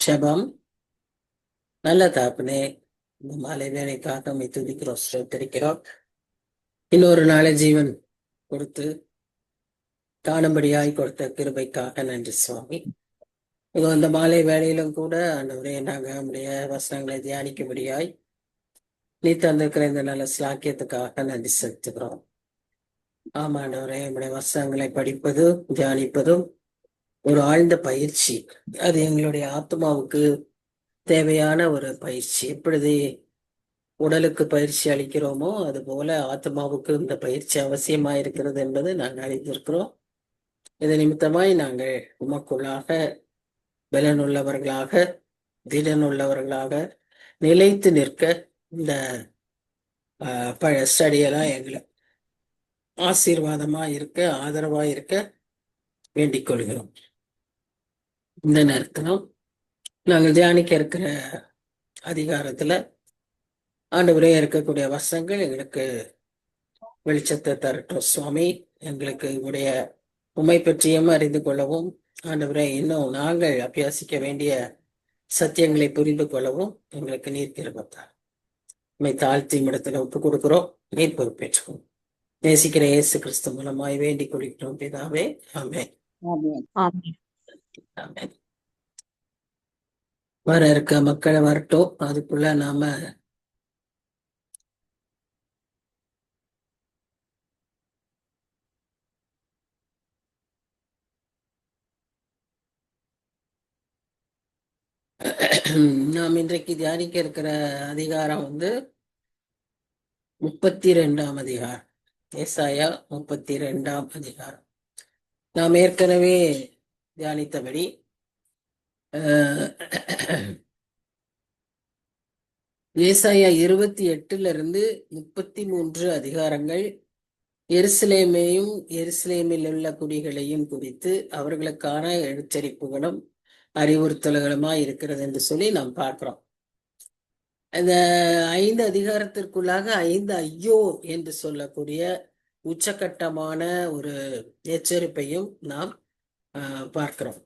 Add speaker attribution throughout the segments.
Speaker 1: ஜெபம். நல்ல தாப்பனே, இந்த மாலை வேலைக்காக உம்மை துதிக்கிறோம், ஸ்தோத்திரிக்கிறோம். இன்னொரு நாளை ஜீவன் கொடுத்து காணும்படியாய் கொடுத்த கிருபைக்காக நன்றி சுவாமி. இதோ இந்த மாலை வேலையிலும் கூட ஆண்டவரே, நாங்க நம்முடைய வசனங்களை தியானிக்கும்படியாய் நீ தந்திருக்கிற இந்த நல்ல ஸ்லாக்கியத்துக்காக நன்றி செலுத்துகிறோம். ஆமாண்டவரே, நம்முடைய வசனங்களை படிப்பதும் தியானிப்பதும் ஒரு ஆழ்ந்த பயிற்சி. அது எங்களுடைய ஆத்மாவுக்கு தேவையான ஒரு பயிற்சி. எப்படி உடலுக்கு பயிற்சி அளிக்கிறோமோ அது போல ஆத்மாவுக்கு இந்த பயிற்சி அவசியமாயிருக்கிறது என்பது நாங்கள் அறிந்திருக்கிறோம். இது நிமித்தமாய் நாங்கள் உமக்குள்ளாக பலனுள்ளவர்களாக, திடனுள்ளவர்களாக நிலைத்து நிற்க இந்த ஸ்டடியெல்லாம் எங்களை ஆசீர்வாதமா இருக்க, ஆதரவா இருக்க வேண்டிக் கொள்கிறோம். இந்த நேரத்திலும் நாங்கள் தியானிக்க இருக்கிற அதிகாரத்துல ஆண்டவரே இருக்கக்கூடிய வசனங்கள் எங்களுக்கு வெளிச்சத்தை தரட்டும் சுவாமி. எங்களுக்கு உடைய உம்மை பற்றியும் அறிந்து கொள்ளவும், ஆண்டவரே இன்னும் நாங்கள் அபியாசிக்க வேண்டிய சத்தியங்களை புரிந்து கொள்ளவும் எங்களுக்கு நீர் கிருபைத்தார். உம்மை தாழ்த்தி இடத்துல ஒப்புக் கொடுக்கிறோம். நீர் பொறுப்பேற்றுக்கோம். நேசிக்கிற இயேசு கிறிஸ்து மூலமாய் வேண்டிக் கொள்கிறோம் பிதாவே. ஆமென். ஆமென். வர இருக்க மக்களை வரட்டும். அதுக்குள்ள நாம நாம் இன்றைக்கு தியானிக்க இருக்கிற அதிகாரம் 32ஆம் அதிகாரம். ஏசாயா 32ஆம் அதிகாரம். நாம் ஏற்கனவே தியானித்தபடி ஏசாயா 28 33 அதிகாரங்கள் எருசலேமையும் எருசலேமில் உள்ள குடிகளையும் குறித்து அவர்களுக்கான எச்சரிப்புகளும் அறிவுறுத்தல்களுமாய் இருக்கிறது என்று சொல்லி நாம் பார்க்கிறோம். இந்த 5 அதிகாரத்திற்குள்ளாக 5 ஐயோ என்று சொல்லக்கூடிய உச்சகட்டமான ஒரு எச்சரிப்பையும் நாம் பார்க்கிறோம்.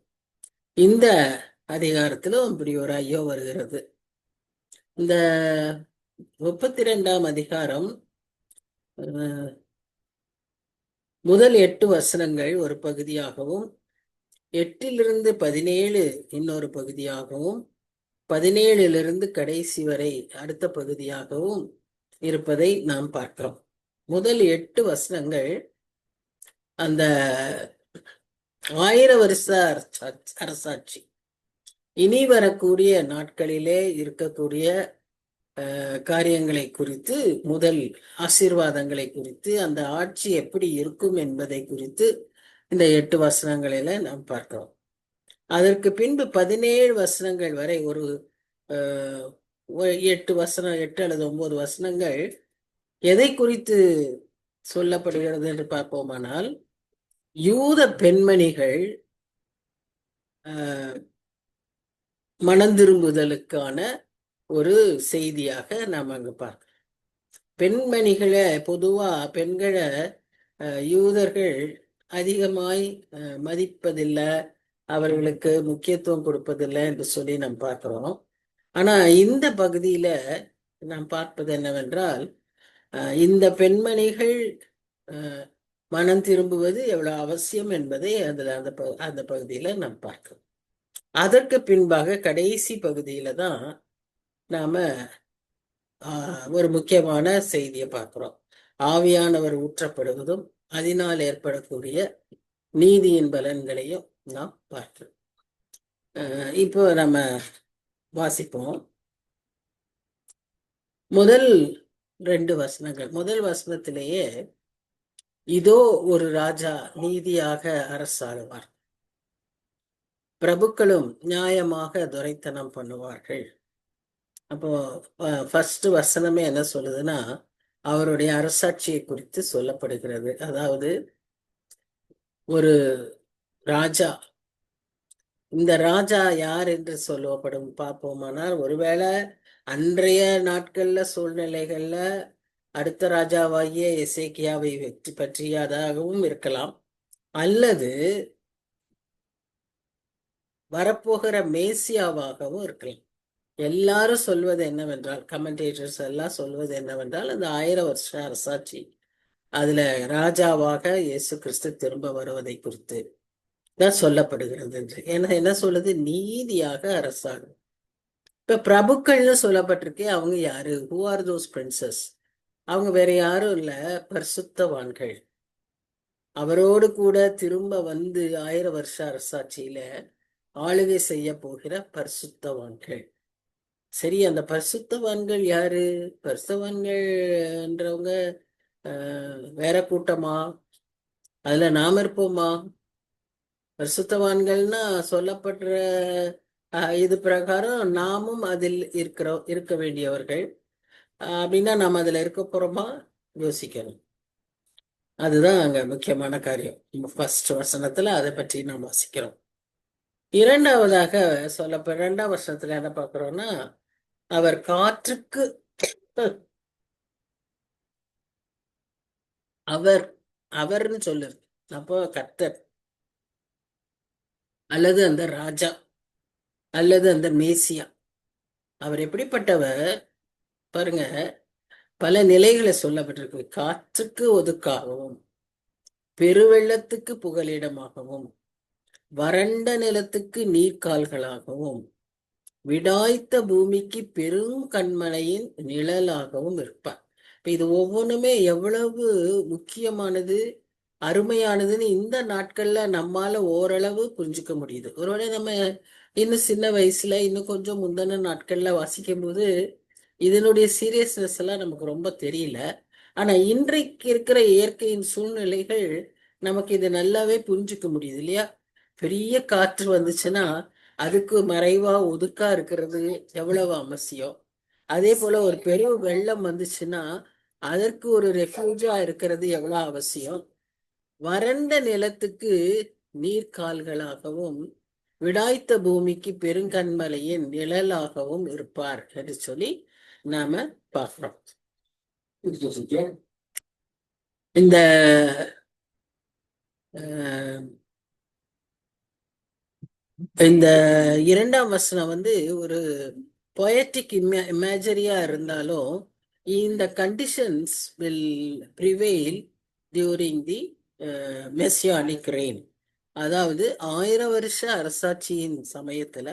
Speaker 1: இந்த அதிகாரத்திலும் இப்படி ஒரு ஐயோ வருகிறது. இந்த 32ஆம் அதிகாரம் முதல் 8 வசனங்கள் ஒரு பகுதியாகவும், 8-17 இன்னொரு பகுதியாகவும், 17 கடைசி வரை அடுத்த பகுதியாகவும் இருப்பதை நாம் பார்க்கிறோம். முதல் 8 வசனங்கள் அந்த 1000 வருஷ அரசாட்சி, இனி வரக்கூடிய நாட்களிலே இருக்கக்கூடிய காரியங்களை குறித்து, முதல் ஆசீர்வாதங்களை குறித்து, அந்த ஆட்சி எப்படி இருக்கும் என்பதை குறித்து இந்த 8 வசனங்களில நாம் பார்க்கிறோம். அதற்கு பின்பு 17 வசனங்கள் வரை ஒரு 8 அல்லது 9 வசனங்கள் எதை குறித்து சொல்லப்படுகிறது என்று பார்ப்போமானால், யூத பெண்மணிகள் மனந்திரும்புதலுக்கான ஒரு செய்தியாக நாம் அங்கு பார்க்கிறோம். பெண்மணிகளை பொதுவா பெண்களை யூதர்கள் அதிகமாய் மதிப்பதில்லை, அவர்களுக்கு முக்கியத்துவம் கொடுப்பதில்லை என்று சொல்லி நாம் பார்க்கிறோம். ஆனா இந்த பகுதியில நாம் பார்ப்பது என்னவென்றால், இந்த பெண்மணிகள் மனம் திரும்புவது எவ்வளவு அவசியம் என்பதை அதுல அந்த பகுதியில நாம் பார்க்கிறோம். அதற்கு பின்பாக கடைசி பகுதியில தான் நாம ஒரு முக்கியமான செய்தியை பார்க்கிறோம். ஆவியானவர் ஊற்றப்படுவதும் அதனால் ஏற்படக்கூடிய நீதியின் பலன்களையும் நாம் பார்க்கிறோம். இப்போ நம்ம வாசிப்போம். முதல் 2 வசனங்கள். முதல் வசனத்திலேயே இதோ ஒரு ராஜா நீதியாக அரசாளுவார், பிரபுக்களும் நியாயமாக துரைத்தனம் பண்ணுவார்கள். அப்போ ஃபர்ஸ்ட் வசனமே என்ன சொல்லுதுன்னா, அவருடைய அரசாட்சியை குறித்து சொல்லப்படுகிறது. அதாவது ஒரு ராஜா, இந்த ராஜா யார் என்று சொல்லப்படும் பார்ப்போமானால், ஒருவேளை அன்றைய நாட்கள்ல சூழ்நிலைகள்ல அடுத்த ராஜாவாகிய எசேக்கியாவை வெற்றி பற்றியதாகவும் இருக்கலாம், அல்லது வரப்போகிற மேசியாவாகவும் இருக்கலாம். எல்லாரும் சொல்வது என்னவென்றால், கமெண்டேட்டர்ஸ் எல்லாம் சொல்வது என்னவென்றால், அந்த 1000 வருஷ அரசாட்சி அதுல ராஜாவாக இயேசு கிறிஸ்து திரும்ப வருவதை குறித்து தான் சொல்லப்படுகிறது என்று. ஏன்னா என்ன சொல்லுது? நீதியாக அரசாங்கம். இப்ப பிரபுக்கள்னு சொல்லப்பட்டிருக்கே, அவங்க யாரு? Who are those princess? அவங்க வேற யாரும் இல்ல, பரிசுத்தவான்கள். அவரோடு கூட திரும்ப வந்து 1000 வருஷ அரசாட்சியில ஆளுகை செய்ய போகிற பரிசுத்தவான்கள். சரி, அந்த பரிசுத்தவான்கள் யாரு? பரிசுத்தவான்கள்ன்றவங்க வேற கூட்டமா? அதுல நாம இருப்போமா? பரிசுத்தவான்கள்னா சொல்லப்படுற இது பிரகாரம் நாமும் அதில் இருக்க வேண்டியவர்கள். அப்படின்னா நாம் அதுல இருக்க போறோமா? யோசிக்கணும். அதுதான் அங்க முக்கியமான காரியம். ஃபர்ஸ்ட் வசனத்துல அதை பற்றி நாம் வாசிக்கிறோம். இரண்டாவதாக சொல்லப்ப 2ஆம் வசனத்துல என்ன பார்க்கிறோம்னா, அவர் காற்றுக்கு அவர்னு சொல்லுது. அப்போ கர்த்தர் அல்லது அந்த ராஜா அல்லது அந்த மேசியா, அவர் எப்படிப்பட்டவர் பாருங்க. பல நிலைகளை சொல்லப்பட்டிருக்கு. காற்றுக்கு ஒதுக்காகவும், பெருவெள்ளத்துக்கு புகலிடமாகவும், வறண்ட நிலத்துக்கு நீர்க்கால்களாகவும், விடாய்த்த பூமிக்கு பெருங்கண்மலையின் நிழலாகவும் இருப்பார். இப்ப இது ஒவ்வொன்றுமே எவ்வளவு முக்கியமானது, அருமையானதுன்னு இந்த நாட்கள்ல நம்மால ஓரளவு புரிஞ்சுக்க முடியுது. ஒருவேளை நம்ம இன்னும் சின்ன வயசுல, இன்னும் கொஞ்சம் முந்தின நாட்கள்ல வாசிக்கும் போது இதனுடைய சீரியஸ்னஸ் எல்லாம் நமக்கு ரொம்ப தெரியல. ஆனா இன்றைக்கு இருக்கிற இயற்கையின் சூழ்நிலைகள் நமக்கு இது நல்லாவே புரிஞ்சுக்க முடியுது இல்லையா? பெரிய காற்று வந்துச்சுன்னா அதுக்கு மறைவா ஒதுக்கா இருக்கிறது எவ்வளவு அவசியம். அதே போல ஒரு பெரிய வெள்ளம் வந்துச்சுன்னா அதற்கு ஒரு ரெஃப்யூஜா இருக்கிறது எவ்வளவு அவசியம். வறண்ட நிலத்துக்கு நீர்க்கால்களாகவும், விடாய்த்த பூமிக்கு பெருங்கண்மலையின் நிழலாகவும் இருப்பார் என்று சொல்லி நாம பார்க்கிறோம். இந்த இந்த 2ஆம் வசனம் ஒரு பொயட்டிக் இமேஜரியா இருந்தாலும், இந்த conditions will prevail during the messianic reign. அதாவது 1000 வருஷ அரசாட்சியின் சமயத்துல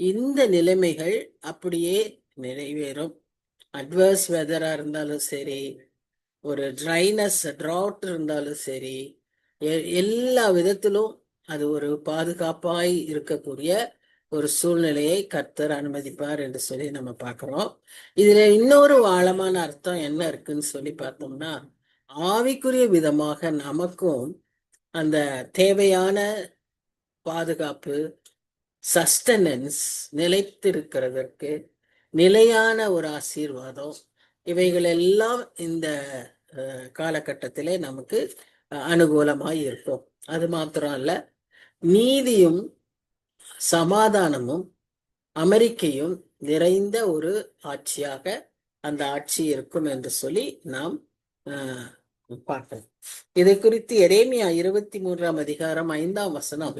Speaker 1: இந்த நிலைமைகள் அப்படியே நிறைவேறும். அட்வர்ஸ் வெதரா இருந்தாலும் சரி, ஒரு ட்ரைனஸ் ட்ராட் இருந்தாலும் சரி, எல்லா விதத்திலும் அது ஒரு பாதுகாப்பாய் இருக்கக்கூடிய ஒரு சூழ்நிலையை கர்த்தர் அனுமதிப்பார் என்று சொல்லி நம்ம பார்க்கிறோம். இதுல இன்னொரு ஆழமான அர்த்தம் என்ன இருக்குன்னு சொல்லி பார்த்தோம்னா, ஆவிக்குரிய விதமாக நமக்கும் அந்த தேவையான பாதுகாப்பு, சஸ்டனன்ஸ், நிலைத்திருக்கிறதற்கு நிலையான ஒரு ஆசீர்வாதம், இவைகள் எல்லாம் இந்த காலகட்டத்திலே நமக்கு அனுகூலமாய் இருக்கும். அது மாத்திரம் அல்ல, நீதியும் சமாதானமும் அமெரிக்கையும் நிறைந்த ஒரு ஆட்சியாக அந்த ஆட்சி இருக்கும் என்று சொல்லி நாம் பார்க்கணும். இதை குறித்து எரேமியா 23ஆம் அதிகாரம் 5ஆம் வசனம்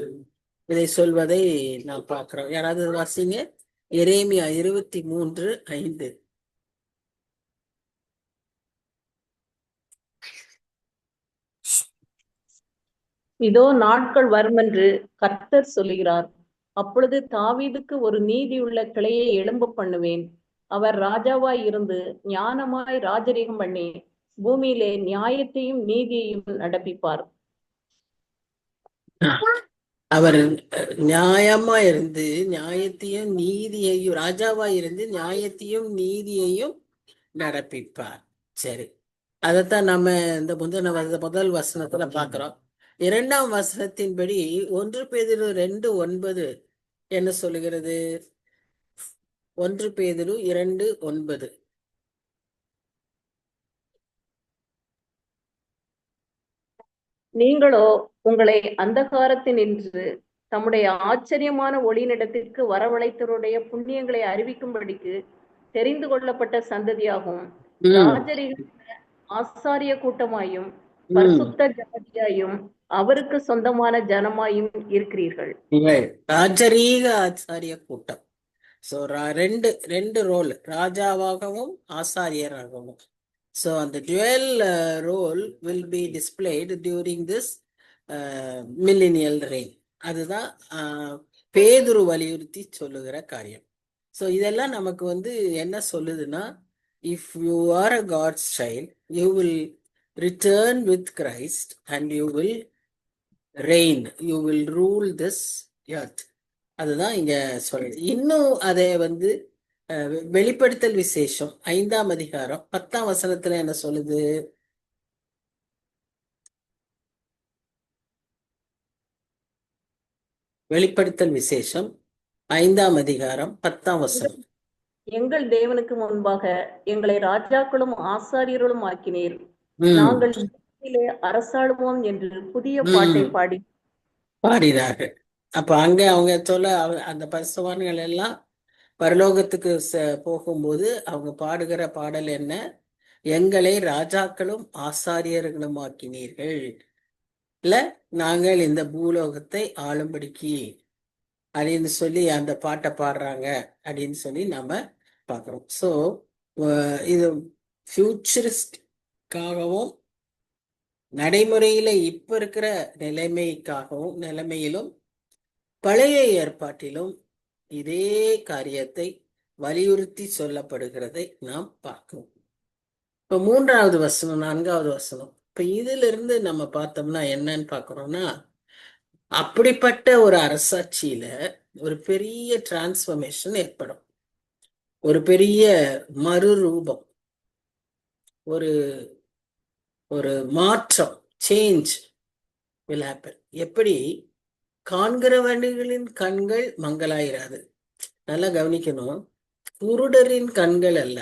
Speaker 1: இதை சொல்வதை நாம் பார்க்கிறோம். யாராவது வாசிங்க. எரேமியா 23:5.
Speaker 2: இதோ நாட்கள் வருமென்று கர்த்தர் சொல்லுகிறார். அப்பொழுது தாவீதுக்கு ஒரு நீதியுள்ள கிளையை எழும்ப பண்ணுவேன். அவர் ராஜாவாய் இருந்து ஞானமாய் ராஜரீகம் பண்ணி பூமியிலே நியாயத்தையும் நீதியையும் நடப்பிப்பார்.
Speaker 1: அவர் நியாயமா இருந்து நியாயத்தையும் நீதியையும், ராஜாவா இருந்து நியாயத்தையும் நீதியையும் நடப்பிப்பார். சரி, அதைத்தான் நம்ம இந்த முதல் வசனத்துல பாக்குறோம். 2ஆம் வசனத்தின்படி 1 பேதுரு 2:9 என்ன சொல்லுகிறது? 1 பேதுரு 2:9.
Speaker 2: நீங்களோ உங்களை அந்தகாரத்தினின்று தம்முடைய ஆச்சரியமான ஒளியினிடத்திற்கு வரவழைத்தவருடைய புண்ணியங்களை அறிவிக்கும்படிக்கு தெரிந்து கொள்ளப்பட்ட சந்ததியாகவும், ராஜரீக ஆசாரிய கூட்டமாயும், பரிசுத்த ஜாதியாயும், அவருக்கு சொந்தமான ஜனமாயும் இருக்கிறீர்கள்.
Speaker 1: நீங்கள் ராஜரீக ஆச்சாரிய கூட்டம். ஸோ ரெண்டு ரெண்டு ரோல், ராஜாவாகவும் ஆசாரியராகவும். ஸோ அந்த dual role will be displayed during this millennial reign. அதுதான் பேதுரு வலியுறுத்தி சொல்லுகிற காரியம். ஸோ இதெல்லாம் நமக்கு வந்து என்ன சொல்லுதுன்னா, if you are a God's child, you will return with Christ and you will reign, you will rule this earth. அதுதான் இங்க சொல்றது. இன்னும் அதை வந்து வெளிப்படுத்தல் விசேஷம் 5ஆம் அதிகாரம் 10ஆம் வசனத்துல என்ன சொல்லுது? வெளிப்படுத்தல் விசேஷம் 5ஆம் அதிகாரம் 10ஆம் வசனம்.
Speaker 2: எங்கள் தேவனுக்கு முன்பாக எங்களை ராஜாக்களும் ஆசாரியர்களும் ஆக்கினீர்.
Speaker 1: ம்.
Speaker 2: நாங்கள் பூமியிலே அரசாளுவோம் என்று புதிய பாட்டை
Speaker 1: பாடினார்கள். அப்ப அங்க அவங்க சொல்ல அந்த பரிசுத்தவான்கள் எல்லாம் பரலோகத்துக்கு போகும்போது அவங்க பாடுகிற பாடல் என்ன? எங்களை ராஜாக்களும் ஆசாரியர்களும் ஆக்கினீர்கள், இல்ல நாங்கள் இந்த பூலோகத்தை ஆளும்படிக்கு அப்படின்னு சொல்லி அந்த பாட்டை பாடுறாங்க அப்படின்னு சொல்லி நாம பார்க்கிறோம். ஸோ இது ஃபியூச்சரிஸ்டாகவும் நடைமுறையில இப்ப இருக்கிற நிலைமையிலும் பழைய ஏற்பாட்டிலும் இதே காரியத்தை வலியுறுத்தி சொல்லப்படுகிறதை நாம் பார்க்கிறோம். இப்ப 3வது வசனம், 4வது வசனம், இப்ப இதுல இருந்து நம்ம பார்த்தோம்னா என்னன்னு பார்க்கிறோம்னா, அப்படிப்பட்ட ஒரு அரசாட்சியில ஒரு பெரிய டிரான்ஸ்ஃபர்மேஷன் ஏற்படும், ஒரு பெரிய மறுரூபம், ஒரு ஒரு மாற்றம், சேஞ்ச் will happen. எப்படி? காண்கிறவர்களின் கண்கள் மங்களாயிராது. நல்லா கவனிக்கணும், குருடரின் கண்கள் அல்ல,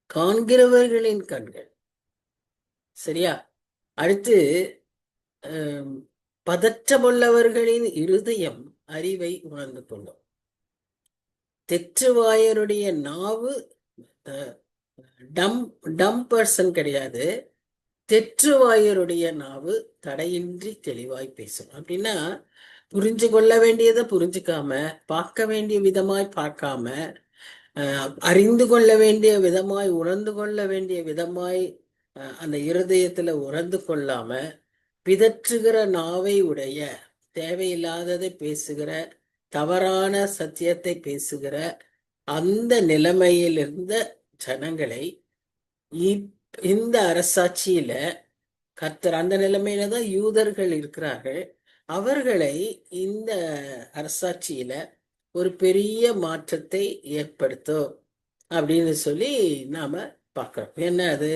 Speaker 1: காண்கிறவர்களின் கண்கள். சரியா? அடுத்து பதற்றமுள்ளவர்களின் இருதயம் அறிவை உணர்ந்து கொள்ளும். தெற்றுவாயருடைய நாவு, டம் பர்சன் கிடையாது, தெற்றுவாயருடைய நாவு தடையின்றி தெளிவாய் பேசும். அப்படின்னா புரிஞ்சு கொள்ள வேண்டியதை புரிஞ்சுக்காம, பார்க்க வேண்டிய விதமாய் பார்க்காம, அறிந்து கொள்ள வேண்டிய விதமாய், உணர்ந்து கொள்ள வேண்டிய விதமாய் அந்த இருதயத்துல உணர்ந்து கொள்ளாம பிதற்றுகிற நாவை உடைய, தேவையில்லாததை பேசுகிற, தவறான சத்தியத்தை பேசுகிற அந்த நிலைமையில் இருந்த ஜனங்களை இந்த அரசாட்சியில கர்த்தர், அந்த நிலைமையில தான் யூதர்கள் இருக்கிறார்கள், அவர்களை இந்த அரசாட்சியில ஒரு பெரிய மாற்றத்தை ஏற்படுத்தும் அப்படின்னு சொல்லி நாம பார்க்கிறோம். என்ன அது?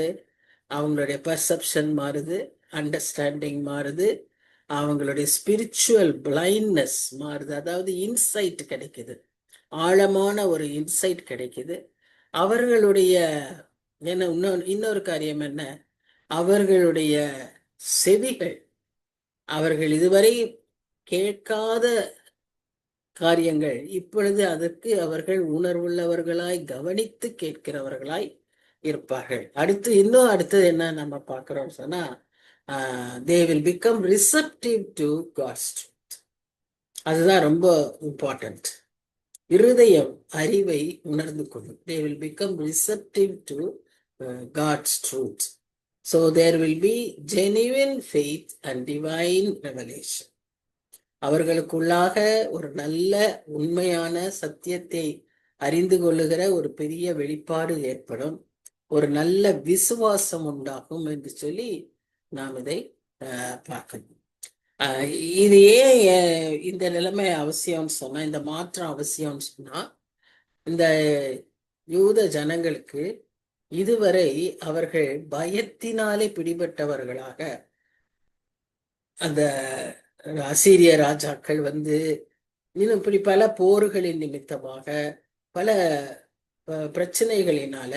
Speaker 1: அவங்களுடைய பர்செப்ஷன் மாறுது, அண்டர்ஸ்டாண்டிங் மாறுது, அவங்களுடைய ஸ்பிரிச்சுவல் பிளைண்ட்னஸ் மாறுது, அதாவது இன்சைட் கிடைக்குது, ஆழமான ஒரு இன்சைட் கிடைக்குது. அவர்களுடைய இன்னொரு காரியம் என்ன? அவர்களுடைய செவிகள், அவர்கள் இதுவரை கேட்காத காரியங்கள் இப்பொழுது அதற்கு அவர்கள் உணர்வுள்ளவர்களாய், கவனித்து கேட்கிறவர்களாய் இருப்பார்கள். அடுத்தது என்ன நம்ம பார்க்கிறோம் சொன்னா, they will become receptive to God's truth. அதுதான் ரொம்ப இம்பார்ட்டன்ட். இருதயம் அறிவை உணர்ந்து கொள்ளும். They will become receptive to God's truth. So there will be genuine faith and divine revelation. அவர்களுக்குள்ளாக ஒரு நல்ல உண்மையான சத்தியத்தை அறிந்து கொள்ளுகிற ஒரு பெரிய வெளிப்பாடு ஏற்படும், ஒரு நல்ல விசுவாசம் உண்டாகும் என்று சொல்லி நாம் இதை பார்க்கணும். இது ஏன் இந்த நிலைமை அவசியம்னு சொன்னா, இந்த மாற்றம் அவசியம்னு சொன்னா, இந்த யூத ஜனங்களுக்கு இதுவரை அவர்கள் பயத்தினாலே பிடிபட்டவர்களாக, அந்த அசீரிய ராஜாக்கள் இன்னும் இப்படி பல போர்களின் நிமித்தமாக, பல பிரச்சனைகளினால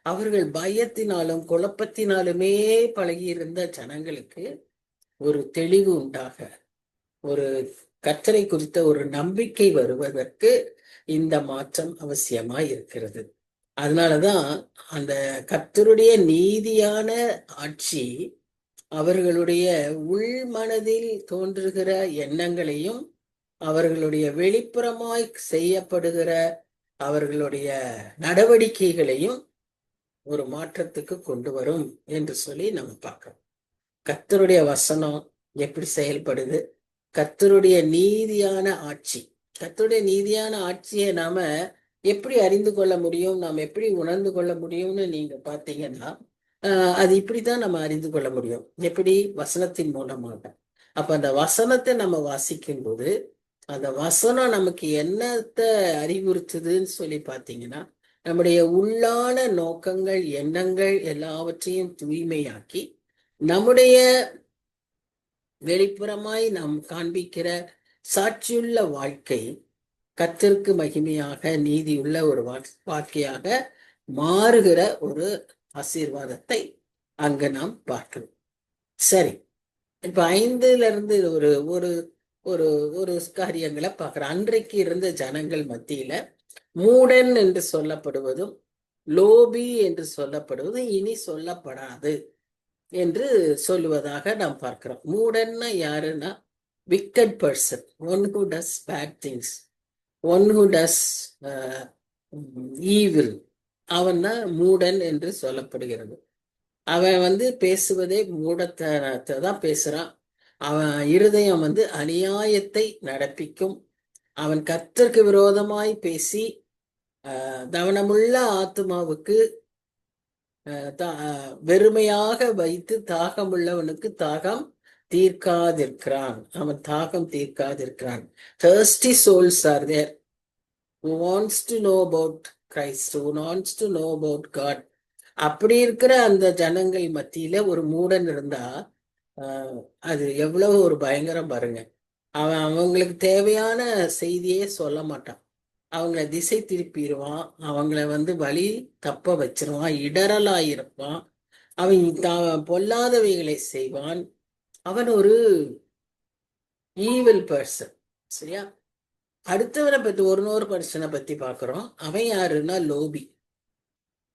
Speaker 1: அவர்கள் பயத்தினாலும் குழப்பத்தினாலுமே பழகியிருந்த ஜனங்களுக்கு ஒரு தெளிவு உண்டாக, ஒரு கர்த்தரை குறித்த ஒரு நம்பிக்கை வருவதற்கு இந்த மாற்றம் அவசியமாய் இருக்கிறது. அதனாலதான் அந்த கர்த்தருடைய நீதியான ஆட்சி அவர்களுடைய உள்மனதில் தோன்றுகிற எண்ணங்களையும் அவர்களுடைய வெளிப்புறமாய் செய்யப்படுகிற அவர்களுடைய நடவடிக்கைகளையும் ஒரு மாற்றத்துக்கு கொண்டு வரும் என்று சொல்லி நம்ம பார்க்கிறோம். கர்த்தருடைய வசனம் எப்படி செயல்படுது, கர்த்தருடைய நீதியான ஆட்சி, கர்த்தருடைய நீதியான ஆட்சியை நாம எப்படி அறிந்து கொள்ள முடியும், நாம் எப்படி உணர்ந்து கொள்ள முடியும்னு நீங்க பார்த்தீங்கன்னா அது இப்படித்தான் நம்ம அறிந்து கொள்ள முடியும். எப்படி? வசனத்தின் மூலமாக. அப்ப அந்த வசனத்தை நம்ம வாசிக்கும் போது அந்த வசனம் நமக்கு என்னத்தை அறிவுறுத்துதுன்னு சொல்லி பார்த்தீங்கன்னா, நம்முடைய உள்ளான நோக்கங்கள், எண்ணங்கள் எல்லாவற்றையும் தூய்மையாக்கி நம்முடைய வெளிப்புறமாய் நாம் காண்பிக்கிற சாட்சியுள்ள வாழ்க்கை கர்த்தருக்கு மகிமையாக நீதியுள்ள ஒரு வாழ்க்கையாக மாறுகிற ஒரு ஆசீர்வாதத்தை அங்க நாம் பார்க்கிறோம். சரி, இப்ப 5ல இருந்து ஒரு ஒரு ஒரு ஒரு காரியங்களை பார்க்கிறோம். அன்றைக்கு இருந்த ஜனங்கள் மத்தியில மூடன் என்று சொல்லப்படுவதும் லோபி என்று சொல்லப்படுவதும் இனி சொல்லப்படாது என்று சொல்லுவதாக நாம் பார்க்கிறோம். மூடன்னா யாருன்னா wicked person, one who does bad things, one who does evil. அவன் தான் மூடன் என்று சொல்லப்படுகிறது. அவன் பேசுவதே மூடத்தனத்தை தான் பேசுறான். அவன் இருதயம் அநியாயத்தை நடப்பிக்கும். அவன் கர்த்தருக்கு விரோதமாய் பேசி கவனமுள்ள ஆத்துமாவுக்கு வெறுமையாக வைத்து தாகமுள்ளவனுக்கு தாகம் தீர்க்காதிருக்கிறான். அவன் தாகம் தீர்க்காதிருக்கிறான். thirsty souls are there who wants to know about Christ, who wants to know about God. அப்படி இருக்கிற அந்த ஜனங்கள் மத்தியில ஒரு மூடன் இருந்தா அது எவ்வளவு ஒரு பயங்கரம் பாருங்க. அவன் அவங்களுக்கு தேவையான செய்தியே சொல்ல மாட்டான். அவங்கள திசை திருப்பிடுவான். அவங்கள வழி தப்ப வச்சிருவான். இடரலாயிருப்பான். அவன் பொல்லாதவைகளை செய்வான். அவன் ஒரு ஈவில் பர்சன். சரியா? அடுத்தவனை பத்தி ஒரு பர்சனை பத்தி பாக்குறோம். அவன் யாருன்னா லோபி.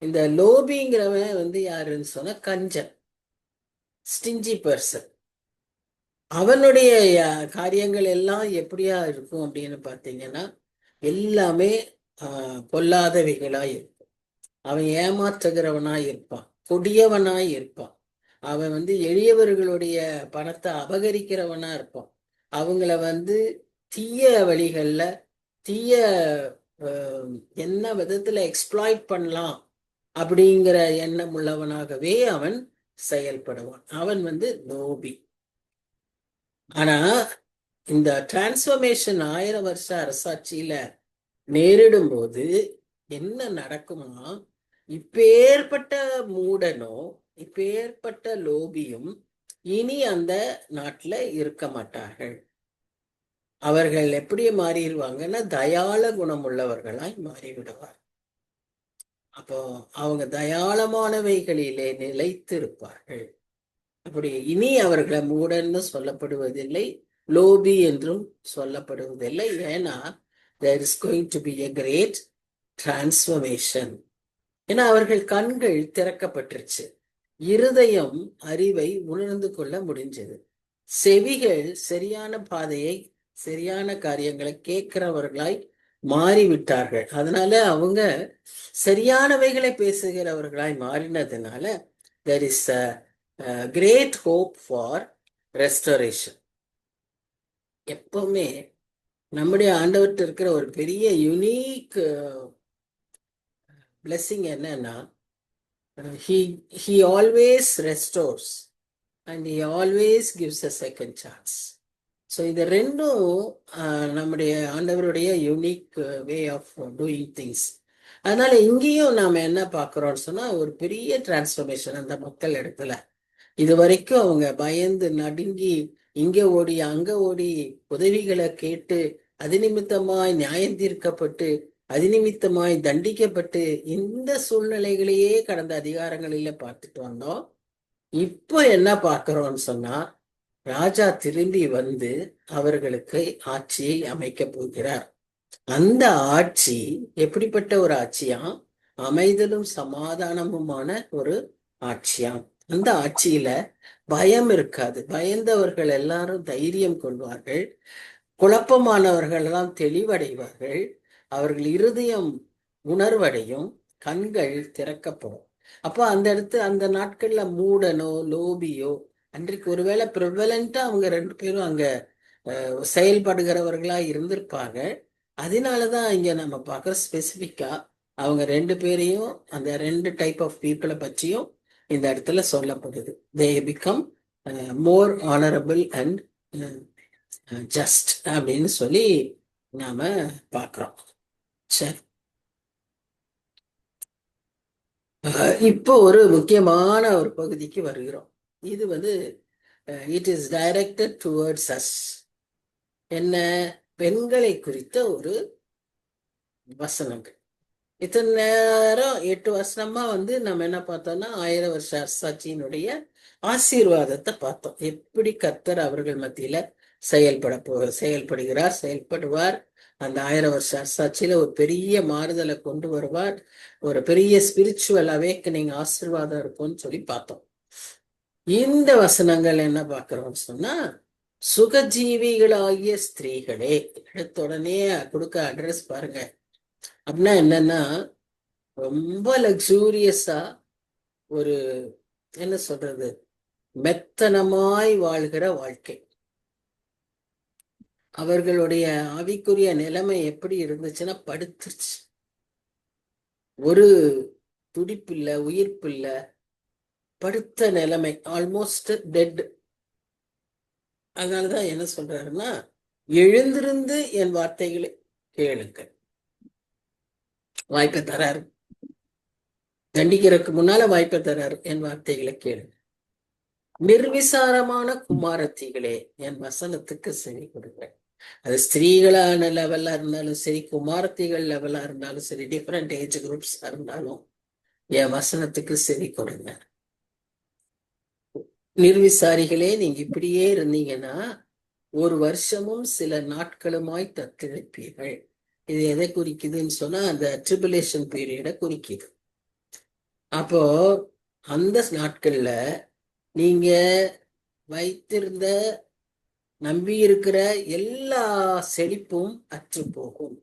Speaker 1: இந்த லோபிங்கிறவன் யாருன்னு சொன்னா கஞ்சன், ஸ்டிஞ்சி பர்சன். அவனுடைய காரியங்கள் எல்லாம் எப்படியா இருக்கும் அப்படின்னு பார்த்தீங்கன்னா எல்லாமே பொல்லாதவைகளாய் இருக்கும். அவன் ஏமாற்றுகிறவனாய் இருப்பான், கொடியவனாய் இருப்பான். அவன் எளியவர்களுடைய பணத்தை அபகரிக்கிறவனா இருப்பான். அவங்கள தீய வழிகள்ல தீய என்ன விதத்துல எக்ஸ்ப்ளாய்ட் பண்ணலாம் அப்படிங்கிற எண்ணம் உள்ளவனாகவே அவன் செயல்படுவான். அவன் லோபி. ஆனா இந்த டிரான்ஸ்ஃபர்மேஷன் 1000 வருஷ அரசாட்சியில நேரிடும் போது என்ன நடக்குமா, இப்பேற்பட்ட மூடனோ இப்பேற்பட்ட லோபியும் இனி அந்த நாட்டுல இருக்க மாட்டார்கள். அவர்கள் எப்படி மாறிடுவாங்கன்னா தயாள குணம் உள்ளவர்களாய் மாறிவிடுவார். அப்போ அவங்க தயாளமானவைகளிலே நிலைத்து இருப்பார்கள். அப்படி இனி அவர்களை மூடன்னு சொல்லப்படுவதில்லை, லோபி என்றும் சொல்லப்படுவதில்லை. ஏன்னா there is going to be a great transformation. ஏன்னா அவர்கள் கண்கள் திறக்கப்பட்டுருச்சு, இருதயம் அறிவை உணர்ந்து கொள்ள முடிஞ்சது, செவிகள் சரியான பாதையை சரியான காரியங்களை கேட்கிறவர்களாய் மாறிவிட்டார்கள். அதனால அவங்க சரியானவைகளை பேசுகிறவர்களாய் மாறினதுனால there is a great hope for restoration. எப்பவுமே நம்முடைய ஆண்டவர்கிட்ட இருக்கிற ஒரு பெரிய யூனிக் blessing என்னன்னா he always restores and he always gives a second chance. So இது ரெண்டும் நம்முடைய ஆண்டவருடைய unique way of doing things. அதனால இங்கேயும் நாம என்ன பார்க்குறோம்னு சொன்னா ஒரு பெரிய டிரான்ஸ்ஃபர்மேஷன் அந்த மக்கள் இடத்துல. இது வரைக்கும் அவங்க பயந்து நடுங்கி இங்க ஓடி அங்க ஓடி உதவிகளை கேட்டு அது நிமித்தமாய் நியாயம் தீர்க்கப்பட்டு அது நிமித்தமாய் தண்டிக்கப்பட்டு இந்த சூழ்நிலைகளையே கடந்த அதிகாரங்களில பார்த்துட்டு வந்தோம். இப்போ என்ன பார்க்கிறோம்னு சொன்னா ராஜா திரும்பி அவர்களுக்கு ஆட்சியை அமைக்க போகிறார். அந்த ஆட்சி எப்படிப்பட்ட ஒரு ஆட்சியாம்? அமைதலும் சமாதானமுமான ஒரு ஆட்சியாம். அந்த ஆட்சியில பயம் இருக்காது. பயந்தவர்கள் எல்லாரும் தைரியம் கொள்வார்கள். குழப்பமானவர்கள் எல்லாம் தெளிவடைவார்கள். அவர்கள் இருதயம் உணர்வடையும். கண்கள் திறக்கப்படும். அப்போ அந்த இடத்து அந்த நாட்கள்ல மூடனோ லோபியோ அன்றைக்கு ஒருவேளை ப்ரிவலண்டா அவங்க ரெண்டு பேரும் அங்க செயல்படுகிறவர்களா இருந்திருப்பாங்க. அதனாலதான் இங்க நம்ம பார்க்குற ஸ்பெசிபிக்கா அவங்க ரெண்டு பேரையும், அந்த ரெண்டு டைப் ஆஃப் பீப்புளை பற்றியும் இந்த இடத்துல சொல்லப்படுது. They become more honourable and just அப்படின்னு சொல்லி நாம பார்க்கிறோம். சரி, இப்போ ஒரு முக்கியமான ஒரு பகுதிக்கு வருகிறோம். இது it is directed towards as. என்ன? பெண்களை குறித்த ஒரு வசனங்கள். இத்தனை நேரம் 8 வருஷமா நம்ம என்ன பார்த்தோம்னா 1000 வருஷ அரசாட்சியினுடைய ஆசீர்வாதத்தை பார்த்தோம். எப்படி கர்த்தர் அவர்கள் மத்தியில செயல்படுகிறார், செயல்படுவார். அந்த 1000 வருஷ அரசாட்சியில ஒரு பெரிய மாறுதலை கொண்டு வருவார். ஒரு பெரிய ஸ்பிரிச்சுவல் அவேக்கனிங் ஆசீர்வாதம் இருக்கும்னு சொல்லி பார்த்தோம். இந்த வசனங்கள் என்ன பார்க்கிறோம்னு சொன்னா, சுகஜீவிகளாகிய ஸ்திரீகளே, எடுத்த உடனே கொடுக்க அட்ரஸ் பாருங்க. அப்படின்னா என்னன்னா, ரொம்ப லக்ஸூரியஸா ஒரு என்ன சொல்றது, மெத்தனமாய் வாழ்கிற வாழ்க்கை. அவர்களுடைய ஆவிக்குரிய நிலைமை எப்படி இருந்துச்சுன்னா படுத்துருச்சு. ஒரு துடிப்பு இல்ல, உயிர்ப்பு இல்ல, படுத்த நிலைமை, ஆல்மோஸ்ட் டெட். அதனாலதான் என்ன சொல்றாருன்னா, எழுந்திருந்து என் வார்த்தைகளை கேளுங்கள். வாய்ப்பை தராரு. தண்டிக்கிறதுக்கு முன்னால வாய்ப்பை தராரு. என் வார்த்தைகளை கேளு. நிர்விசாரமான குமாரத்திகளே, என் வசனத்துக்கு செவி கொடுங்க. அது ஸ்திரீகளான லெவலா இருந்தாலும் சரி, குமாரத்திகள் லெவலா இருந்தாலும் சரி, டிஃப்ரெண்ட் ஏஜ் குரூப்ஸ் இருந்தாலும் என் வசனத்துக்கு செவி கொடுங்க. நிர்விசாரிகளே, நீங்க இப்படியே இருந்தீங்கன்னா 1 வருஷமும் சில நாட்களுமாய் தத்தளிப்பீர்கள். இது எதை குறிக்குதுன்னு சொன்னா, அந்த ட்ரிபுலேஷன் பீரியடை குறிக்குது. அப்போ அந்த நாட்கள்ல நீங்க வைத்திருந்த நம்பி இருக்கிற எல்லா செழிப்பும் அற்று போகும்.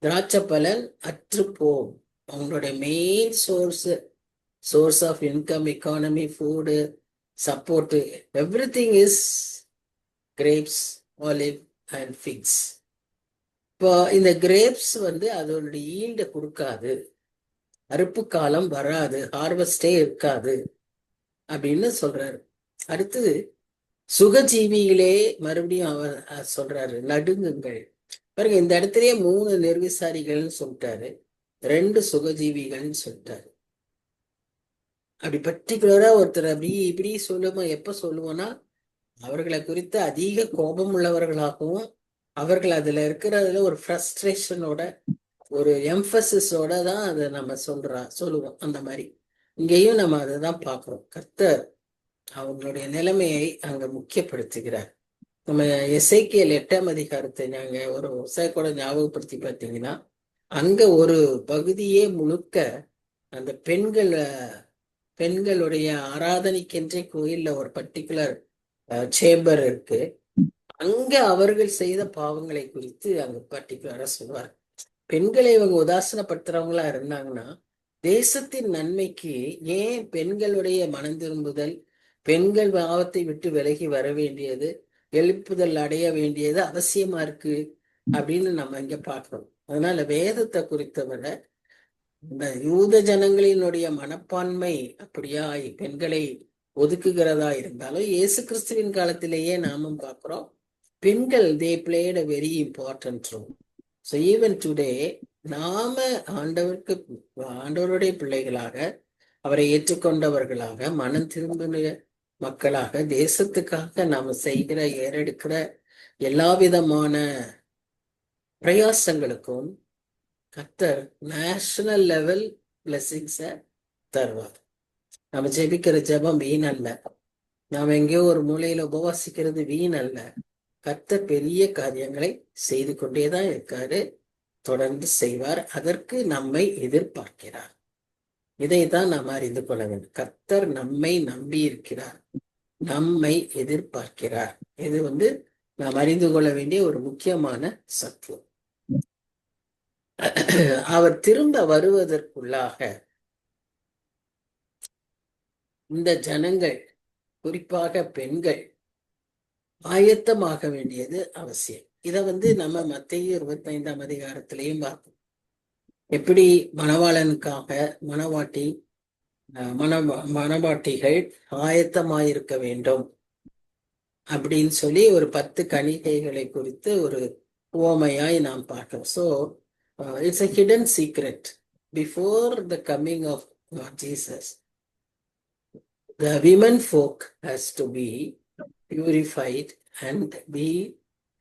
Speaker 1: திராட்சை பலன் அற்று போகும். அவங்களுடைய main source of income, economy, food, support, everything is grapes, olive and figs. இப்போ இந்த கிரேப்ஸ் அதோடைய ஈல்ட கொடுக்காது, அறுப்பு காலம் வராது, ஹார்வெஸ்டே இருக்காது அப்படின்னு சொல்றாரு. அடுத்தது சுகஜீவிகளே, மறுபடியும் அவர் சொல்றாரு, நடுங்குங்கள். பாருங்க, இந்த இடத்துலயே 3 நிர்விசாரிகள்னு சொல்லிட்டாரு, 2 சுகஜீவிகள்னு சொல்லிட்டாரு. அப்படி பர்டிகுலரா ஒருத்தர் அப்படி இப்படி சொல்லுவோம். எப்ப சொல்லுவோம்னா, அவர்களை குறித்து அதிக கோபம் உள்ளவர்களாகவும், அவர்கள் அதுல இருக்கிறதுல ஒரு ஃப்ரஸ்ட்ரேஷனோட, ஒரு எம்பசிஸோட தான் அதை நம்ம சொல்லுவோம். அந்த மாதிரி இங்கேயும் நம்ம அதை தான் பார்க்கிறோம். கர்த்தர் அவங்களுடைய நிலைமையை அங்க முக்கியப்படுத்துகிறார். நம்ம எசேக்கியேல் 8ஆம் அதிகாரத்தை நாங்க ஒரு கூட ஞாபகப்படுத்தி பார்த்தீங்கன்னா, அங்க ஒரு பகுதியே முழுக்க அந்த பெண்களுடைய ஆராதனைக்கென்றே கோயில்ல ஒரு பர்டிகுலர் சேம்பர் இருக்கு. அங்க அவர்கள் செய்த பாவங்களை குறித்து அங்க பர்டிகுலரா சொல்வார். பெண்களை இவங்க உதாசனப்படுத்துறவங்களா இருந்தாங்கன்னா, தேசத்தின் நன்மைக்கு ஏன் பெண்களுடைய மனம் திரும்புதல், பெண்கள் பாவத்தை விட்டு விலகி வர வேண்டியது, எழுப்புதல் அடைய வேண்டியது அவசியமா இருக்கு அப்படின்னு நம்ம இங்க பார்க்கிறோம். அதனால வேதத்தை குறித்தவரை இந்த யூத ஜனங்களினுடைய மனப்பான்மை அப்படியா பெண்களை ஒதுக்குகிறதா இருந்தாலும், இயேசு கிறிஸ்துவின் காலத்திலேயே நாமும் பார்க்கிறோம், பெண்கள் they played a very important role. So even today நாம ஆண்டவருடைய பிள்ளைகளாக, அவரை ஏற்றுக்கொண்டவர்களாக, மனம் திரும்பின மக்களாக, தேசத்துக்காக நாம செய்கிற ஏறெடுக்கிற எல்லா விதமான பிரயாசங்களுக்கும் கர்த்தர் நேஷனல் லெவல் பிளெஸிங்ஸை தருவார். நம்ம ஜெபிக்கிற ஜெபம் வீண் அல்ல. நாம் எங்கேயோ ஒரு மூலையில உபவாசிக்கிறது வீண் அல்ல. கர்த்தர் பெரிய காரியங்களை செய்து கொண்டேதான் இருக்காரு, தொடர்ந்து செய்வார். அதற்கு நம்மை எதிர்பார்க்கிறார். இதைத்தான் நாம் அறிந்து கொள்ள வேண்டும். கர்த்தர் நம்மை நம்பி இருக்கிறார், நம்மை எதிர்பார்க்கிறார். இது நாம் அறிந்து கொள்ள வேண்டிய ஒரு முக்கியமான சத்துவம். அவர் திரும்ப வருவதற்குள்ளாக இந்த ஜனங்கள், குறிப்பாக பெண்கள், ஆயத்தமாக வேண்டியது அவசியம். இதை நம்ம மத்தேயு 25ஆம் அதிகாரத்திலையும் பார்ப்போம். எப்படி மணவாளனுக்காக மணவாட்டிகள் ஆயத்தமாயிருக்க வேண்டும் அப்படின்னு சொல்லி ஒரு 10 கணிகைகளை குறித்து ஒரு உவமையாய் நாம் பார்க்கிறோம். So it's a hidden secret before the coming of Lord Jesus. The women folk has to be purified and be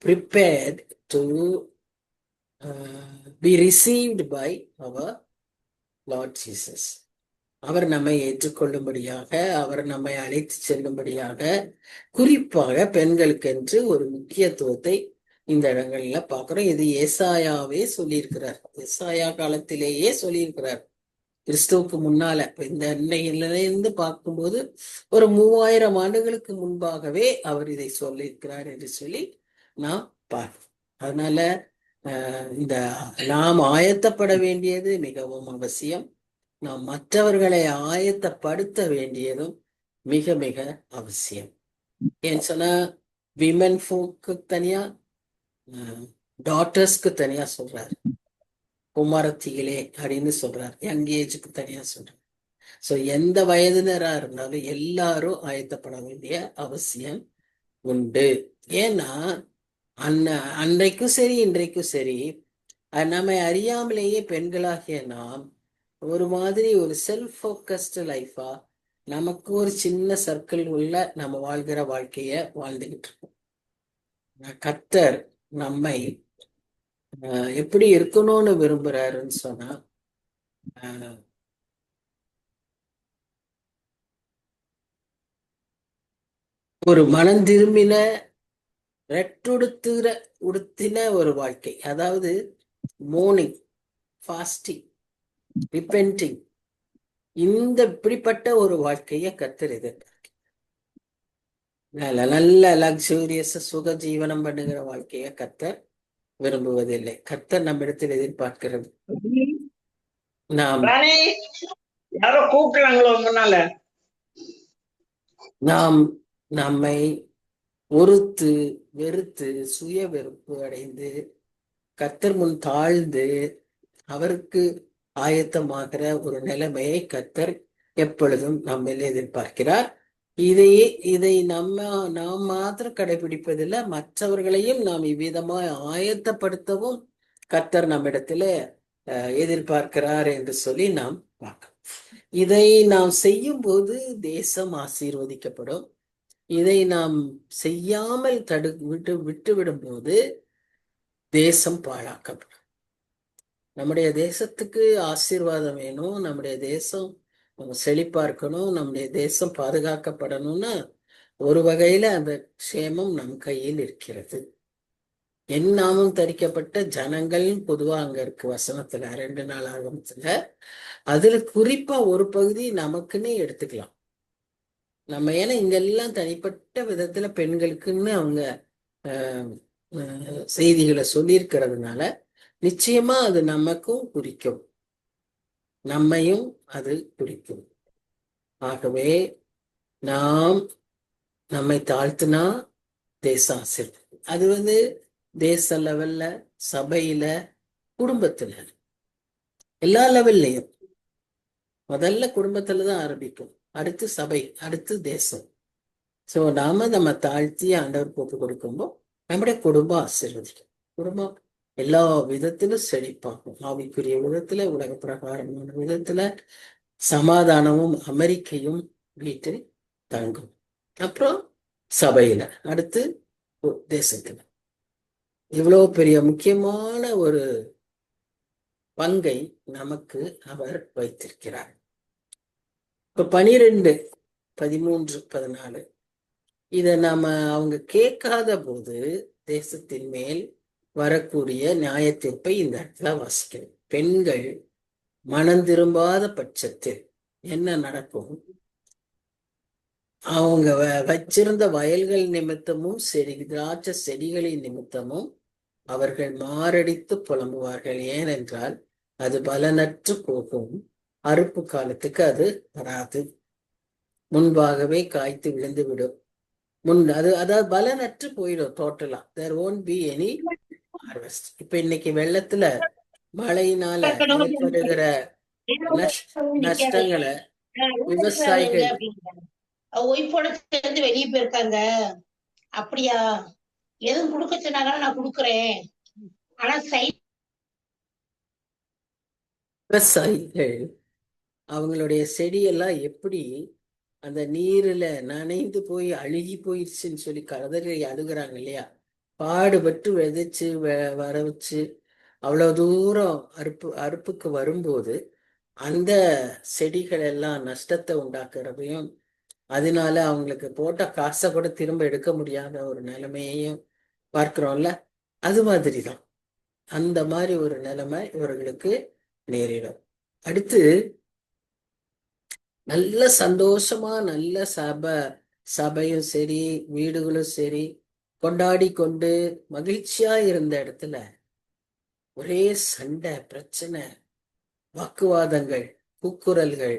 Speaker 1: prepared to be received by our Lord Jesus. அவர் நம்மை ஏற்றுக்கொள்ளும்படியாக, அவர் நம்மை அழைத்து செல்லும்படியாக, குறிப்பாக பெண்களுக்கென்று ஒரு முக்கியத்துவத்தை இந்த இடங்கள்ல பார்க்கிறோம். இது ஏசாயாவே சொல்லியிருக்கிறார், ஏசாயா காலத்திலேயே சொல்லியிருக்கிறார், கிறிஸ்துவுக்கு முன்னால. இந்த இன்னையிலிருந்து பார்க்கும்போது ஒரு 3000 ஆண்டுகளுக்கு முன்பாகவே அவர் இதை சொல்லியிருக்கிறார் என்று சொல்லி நாம் பார்க்கிறோம். அதனால இந்த நாம் ஆயத்தப்பட வேண்டியது மிகவும் அவசியம். நாம் மற்றவர்களை ஆயத்தப்படுத்த வேண்டியதும் மிக மிக அவசியம். ஏன்னு சொன்னா விமன் ஃபோக்கு தனியா, டாட்டர்ஸ்க்கு தனியா சொல்றாரு, குமாரத்திகளே அப்படின்னு சொல்றாரு, யங் ஏஜுக்கு தனியா சொல்றாரு. ஸோ எந்த வயதினரா இருந்தாலும் எல்லாரும் ஆயத்தப்பட வேண்டிய அவசியம் உண்டு. ஏன்னா அன்றைக்கும் சரி இன்றைக்கும் சரி நம்மை அறியாமலேயே பெண்களாகிய நாம் ஒரு மாதிரி ஒரு செல்ஃப் ஃபோக்கஸ்டு லைஃபா, நமக்கு ஒரு சின்ன சர்க்கிள் உள்ள நம்ம வாழ்கிற வாழ்க்கைய வாழ்ந்துகிட்டு இருக்கோம். கர்த்தர் நம்மை எப்படி இருக்கணும்னு விரும்புறாருன்னு சொன்னா, ஒரு மனம் திரும்பின உடுத்தின ஒரு வாழ்க்கை, அதாவது மோர்னிங் ஃபாஸ்டிங், ரிப்பென்டிங், இப்படிப்பட்ட ஒரு வாழ்க்கைய கர்த்தர் எதிர்பார்க்கிறார். நல்ல லக்ஸூரியஸ் சுக ஜீவனம் பண்ணுகிற வாழ்க்கைய கர்த்தர் விரும்புவதில்லை. கர்த்தர் நம்மிடத்தில் எதிர்பார்க்கிறது, நாம் நம்மை ஒருத்து வெறுத்து சுய வெறுப்பு அடைந்து கர்த்தர் முன் தாழ்ந்து அவருக்கு ஆயத்தமாகிற ஒரு நிலைமையை கர்த்தர் எப்பொழுதும் நம்மில் எதிர்பார்க்கிறார். இதை நாம் மாத்திரம் கடைபிடிப்பதில்லை, மற்றவர்களையும் நாம் இவ்விதமாய் ஆயத்தப்படுத்தவும் கர்த்தர் நம்மிடத்துல எதிர்பார்க்கிறார் என்று சொல்லி நாம் பார்க்கிறோம். இதை நாம் செய்யும் போது தேசம் ஆசீர்வதிக்கப்படும். இதை நாம் செய்யாமல் விட்டுவிடும் போது தேசம் பாழாக்கப்படும். நம்முடைய தேசத்துக்கு ஆசீர்வாதம் வேணும், நம்முடைய தேசம் செழிப்பா இருக்கணும், நம்முடைய தேசம் பாதுகாக்கப்படணும்னா ஒரு வகையில அந்த க்ஷேமம் நம் கையில் இருக்கிறது. என் நாமம் தரிக்கப்பட்ட ஜனங்கள் பொதுவா அங்க இருக்கு வசனத்துல, 2 நாளாகமத்துல. அதுல குறிப்பா ஒரு பகுதி நமக்குன்னே எடுத்துக்கலாம். நம்ம ஏன்னா இங்கெல்லாம் தனிப்பட்ட விதத்துல பெண்களுக்குன்னு அவங்க செய்திகளை சொல்லியிருக்கிறதுனால நிச்சயமா அது நமக்கும் குறிக்கும், நம்மையும் அது குறிக்கும். ஆகவே நாம் நம்மை தாழ்த்தினா தேசம் ஆசீர்வதிக்கும். அது தேச லெவல்ல, சபையில, குடும்பத்துல, எல்லா லெவல்லையும். முதல்ல குடும்பத்துலதான் ஆரம்பிக்கும், அடுத்து சபை, அடுத்து தேசம். ஸோ நம்ம தாழ்த்தி ஆண்டவர் ஒப்பு கொடுக்கும்போது நம்முடைய குடும்பம் ஆசீர்வதிக்கும். குடும்பம் எல்லா விதத்திலும் செழிப்பாகும், ஆவிக்குரிய விதத்துல, உலக பிரகாரமான விதத்துல சமாதானமும் அமெரிக்கையும் வீட்டில் தங்கும். அப்புறம் சபையில, அடுத்து தேசத்துல. இவ்வளவு பெரிய முக்கியமான ஒரு பங்கை நமக்கு அவர் வைத்திருக்கிறார். இப்ப 12, 13, 14 இத அவங்க கேட்காத போது தேசத்தின் மேல் வரக்கூடிய நியாய தீர்ப்பை இந்த இடத்துல வாசிக்கிறோம். பெண்கள் மனம் திரும்பாத பட்சத்தில் என்ன நடக்கும்? அவங்க வச்சிருந்த வயல்கள் நிமித்தமும் திராட்சை செடிகளின் நிமித்தமும் அவர்கள் மாரடித்து புலம்புவார்கள். ஏனென்றால் அது பலனற்று போகும். அறுப்பு காலத்துக்கு அது வராது. முன்பாகவே காய்த்து விழுந்து விடும். அதாவது பலனற்று போயிடும். டோட்டலா there won't be any harvest. இப்ப இன்னைக்கு வெள்ளத்துல மழையினால ஏற்படுகிற நஷ்டங்களை விவசாயிகள்
Speaker 3: ஒய்ஃபோட சேர்ந்து வெளியே போயிருக்காங்க. அப்படியா? எதுவும் கொடுக்க சொன்னாங்கன்னா நான் கொடுக்குறேன். ஆனா
Speaker 1: விவசாயிகள் அவங்களுடைய செடியெல்லாம் எப்படி அந்த நீர்ல நனைந்து போய் அழுகி போயிடுச்சுன்னு சொல்லி கதறி அழுகுறாங்க இல்லையா? பாடுபட்டு விதைச்சு வர வச்சு அவ்வளவு தூரம் அறுப்புக்கு வரும்போது அந்த செடிகள் எல்லாம் நஷ்டத்தை உண்டாக்குறதையும், அதனால அவங்களுக்கு போட்ட காசை கூட திரும்ப எடுக்க முடியாத ஒரு நிலைமையையும் பார்க்கிறோம்ல. அது மாதிரிதான் அந்த மாதிரி ஒரு நிலைமை இவர்களுக்கு நேரிடும். அடுத்து நல்ல சந்தோஷமா நல்ல சபையும் சரி வீடுகளும் சரி கொண்டாடி கொண்டு மகிழ்ச்சியா இருந்த இடத்துல ஒரே சண்டை, பிரச்சனை, வாக்குவாதங்கள், கூக்குரல்கள்,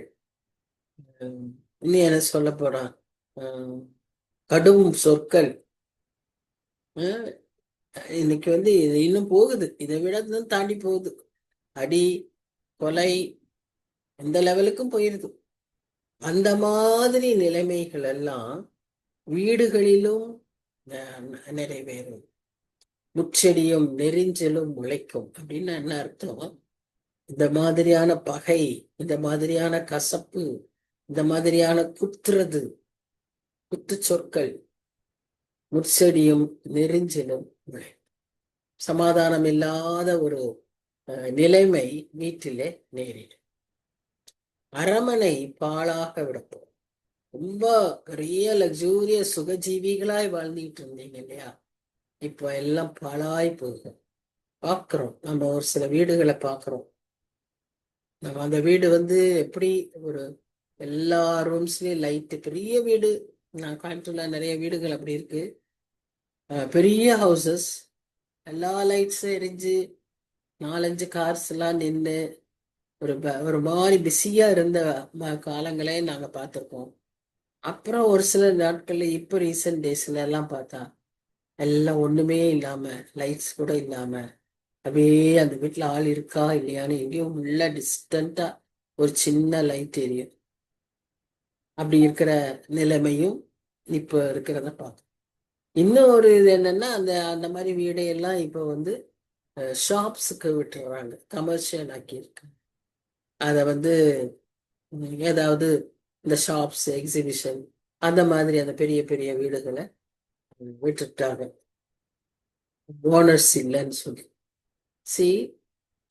Speaker 1: இன்னும் என்ன சொல்ல போறான், கடும் சொற்கள். இன்னைக்கு இது இன்னும் போகுது, இதை விட தாண்டி போகுது. அடி, கொலை, எந்த லெவலுக்கும் போயிருது. அந்த மாதிரி நிலைமைகள் எல்லாம் வீடுகளிலும் நிறைவேறும். முச்செடியும் நெறிஞ்சலும் முளைக்கும் அப்படின்னு என்ன அர்த்தம்? இந்த மாதிரியான பகை, இந்த மாதிரியான கசப்பு, இந்த மாதிரியான குத்துறது, குத்து சொற்கள் முச்செடியும் நெறிஞ்சலும் முளைக்கும். சமாதானம் இல்லாத ஒரு நிலைமை வீட்டிலே நேரிடும். அரமனை பாழாக விடப்போம். ரொம்ப பெரிய லக்ஸூரிய சுகஜீவிகளாய் வாழ்ந்துட்டு இருந்தீங்க இல்லையா? இப்ப எல்லாம் பாழாய் போகும். பார்க்கிறோம், நம்ம ஒரு சில வீடுகளை பார்க்கிறோம். நம்ம அந்த வீடு எப்படி ஒரு எல்லா ரூம்ஸ்லயும் லைட்டு, பெரிய வீடு. நான் கோயம்புத்தூர்ல நிறைய வீடுகள் அப்படி இருக்கு. பெரிய ஹவுசஸ், எல்லா லைட்ஸும் எரிஞ்சு 4-5 கார்ஸ் எல்லாம் நின்று ஒரு மாதிரி பிஸியா இருந்த காலங்களே நாங்க பார்த்திருக்கோம். அப்புறம் ஒரு சில நாட்கள்ல இப்ப ரீசன்ட் டேஸ்ல எல்லாம் பார்த்தா எல்லாம் ஒண்ணுமே இல்லாம, லைட்ஸ் கூட இல்லாம, அப்படியே அந்த வீட்டுல ஆள் இருக்கா இல்லையான்னு எங்கேயும் உள்ள டிஸ்டன்டா ஒரு சின்ன லைட் எரியும். அப்படி இருக்கிற நிலைமையும் இப்ப இருக்கிறத பார்க்கணும். இன்னும் ஒரு இது என்னன்னா, அந்த அந்த மாதிரி வீடையெல்லாம் இப்ப ஷாப்ஸுக்கு விட்டுறாங்க, கமர்ஷியல் ஆக்கி இருக்கு. அதை ஏதாவது இந்த ஷாப்ஸ், எக்ஸிபிஷன், அந்த மாதிரி அந்த பெரிய பெரிய வீடுகளை விட்டுட்டாங்க, ஓனர்ஸ் இல்லைன்னு சொல்லி.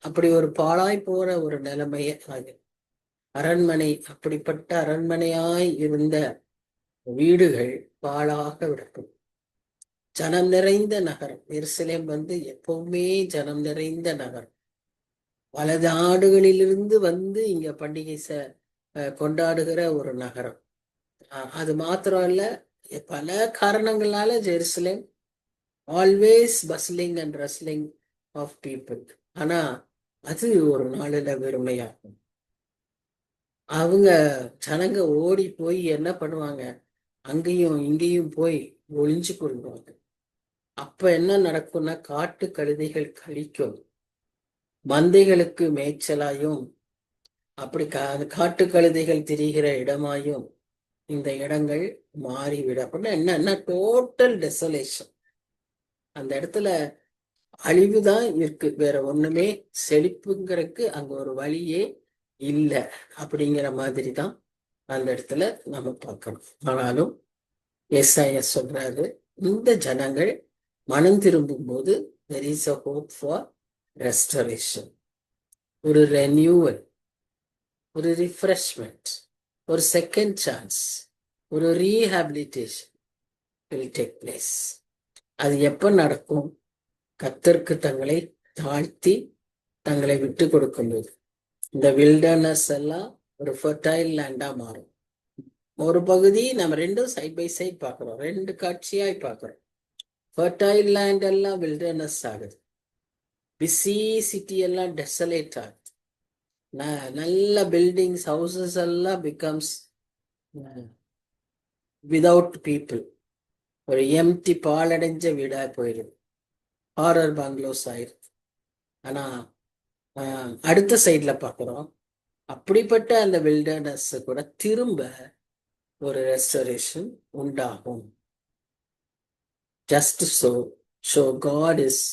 Speaker 1: அப்படி ஒரு பாழாய் போற ஒரு நிலைமைய அரண்மனை, அப்படிப்பட்ட அரண்மனையாய் இருந்த வீடுகள் பாழாக விடப்படும். ஜனம் நிறைந்த நகரம் எருசலேம் எப்பவுமே ஜனம் நிறைந்த நகரம். பல நாடுகளிலிருந்து இங்க பண்டிகை கொண்டாடுகிற ஒரு நகரம். அது மாத்திரம் இல்ல, பல காரணங்களால Jerusalem always bustling and rustling of people. ஆனா அது ஒரு நாளில வெறுமையாகும். அவங்க ஜனங்க ஓடி போய் என்ன பண்ணுவாங்க, அங்கேயும் இங்கேயும் போய் ஒளிஞ்சு கொள்வாங்க. அப்ப என்ன நடக்கும்னா, காட்டு கழுதைகள் கழிக்கும், மந்தைகளுக்கு மேய்ச்சலாயும், அப்படி காட்டு கழுதைகள் திரிகிற இடமாயும் இந்த இடங்கள் மாறிவிட. அப்படின்னா என்னன்னா, டோட்டல் டெசலேஷன். அந்த இடத்துல அழிவுதான் இருக்கு, வேற ஒண்ணுமே செழிப்புங்கிறதுக்கு அங்க ஒரு வழியே இல்லை. அப்படிங்கிற மாதிரி தான் அந்த இடத்துல நம்ம பார்க்கணும். ஆனாலும் ஏசாயா சொல்றாரு, இந்த ஜனங்கள் மனம் திரும்பும் போது there is a hope for restoration, ஒரு ரெனியூவல், ஒரு ரிஃப்ரெஷ்மெண்ட், ஒரு செகண்ட் சான்ஸ், ஒரு ரீஹாபிலிட்டேஷன் will take place. அது எப்ப நடக்கும்? கர்த்தருக்கு தங்களை தாழ்த்தி தங்களை விட்டு கொடுக்கும்போது. இந்த வில்டர்னஸ் எல்லாம் ஒரு ஃபர்டைல் லேண்டா மாறும். ஒரு பகுதி நம்ம ரெண்டும் சைட் பை சைட் பார்க்கிறோம், ரெண்டு காட்சியாய் பார்க்கிறோம். ஃபர்டைல் லேண்ட் எல்லாம் வில்டர்னஸ் ஆகுது, பிஸி சிட்டி எல்லாம் டெசலேட் ஆகுது. நல்ல பில்டிங்ஸ் ஹவுசஸ் எல்லாம் பிகம்ஸ் விதவுட் பீப்புள், ஒரு எம்டி பாலடைஞ்ச வீடா போயிடுது, ஹாரர் பங்களோஸ் ஆயிடுது. ஆனா அடுத்த சைட்ல பார்க்கிறோம், அப்படிப்பட்ட அந்த வில்டர்னஸ் கூட திரும்ப ஒரு ரெஸ்டரேஷன் உண்டாகும். Just so God is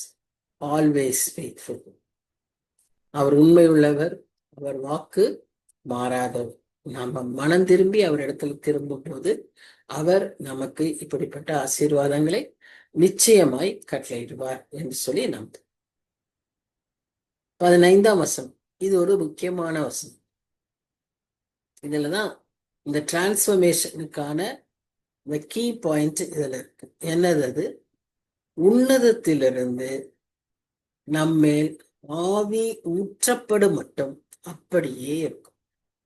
Speaker 1: always faithful. அவர் உண்மை உள்ளவர், அவர் வாக்கு மாறாதவர். நம்ம மனம் திரும்பி அவர் இடத்துல திரும்பும் போது அவர் நமக்கு இப்படிப்பட்ட ஆசீர்வாதங்களை நிச்சயமாய் கட்டளையிடுவார் என்று சொல்லி நம்பு. 15ஆம் வசனம், இது ஒரு முக்கியமான வசனம். இதுலதான் இந்த டிரான்ஸ்ஃபர்மேஷனுக்கான இந்த கீ பாயிண்ட் இதுல இருக்கு. என்னது அது? உன்னதத்திலிருந்து நம்மேல் ஆவி ஊற்றப்படும் மட்டும் அப்படியே இருக்கும்.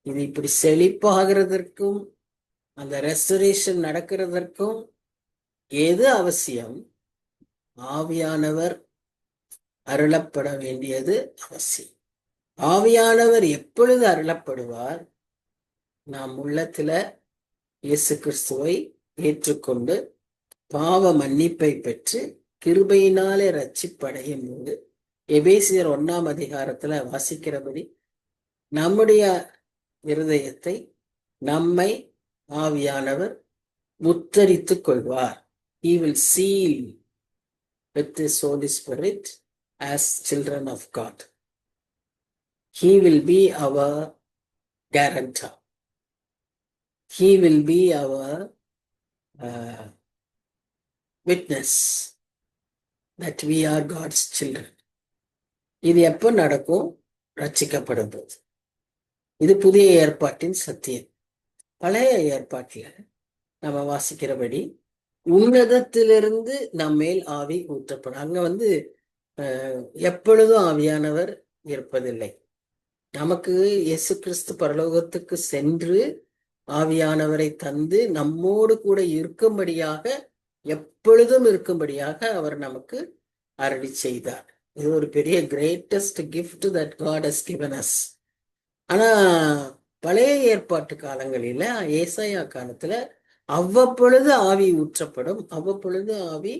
Speaker 1: இது இப்படி செழிப்பாகிறதற்கும் அந்த ரெஸ்டரேஷன் நடக்கிறதற்கும் எது அவசியம்? ஆவியானவர் அருளப்பட வேண்டியது அவசியம். ஆவியானவர் எப்பொழுது அருளப்படுவார்? நாம் உள்ளத்துல இயேசு கிறிஸ்துவை ஏற்றுக்கொண்டு பாவ மன்னிப்பை பெற்று கிருபையினாலே ரட்சிப்படையும் போது, எபேசியர் 1ஆம் அதிகாரத்துல வாசிக்கிறபடி நம்முடைய இருதயத்தை நம்மை ஆவியானவர் முத்தரித்துக் கொள்வார். He will seal with his Holy Spirit as children of God. He will be our guarantor. He will be our witness that we are God's children. இது எப்போ நடக்கும்? ரட்சிக்கப்படும் போது. இது புதிய ஏற்பாட்டின் சத்தியம். பழைய ஏற்பாட்டில் நம்ம வாசிக்கிறபடி உன்னதத்திலிருந்து நம்மேல் ஆவி ஊற்றப்படும். அங்க எப்பொழுதும் ஆவியானவர் இருப்பதில்லை. நமக்கு இயேசு கிறிஸ்து பரலோகத்துக்கு சென்று ஆவியானவரை தந்து நம்மோடு கூட இருக்கும்படியாக, எப்பொழுதும் இருக்கும்படியாக அவர் நமக்கு அருளி செய்தார். இது ஒரு பெரிய greatest gift that God has given us. ஆனா பழைய ஏற்பாட்டு காலங்களில, ஏசாயா காலத்துல அவ்வப்பொழுது ஆவி ஊற்றப்படும், அவ்வப்பொழுது ஆவி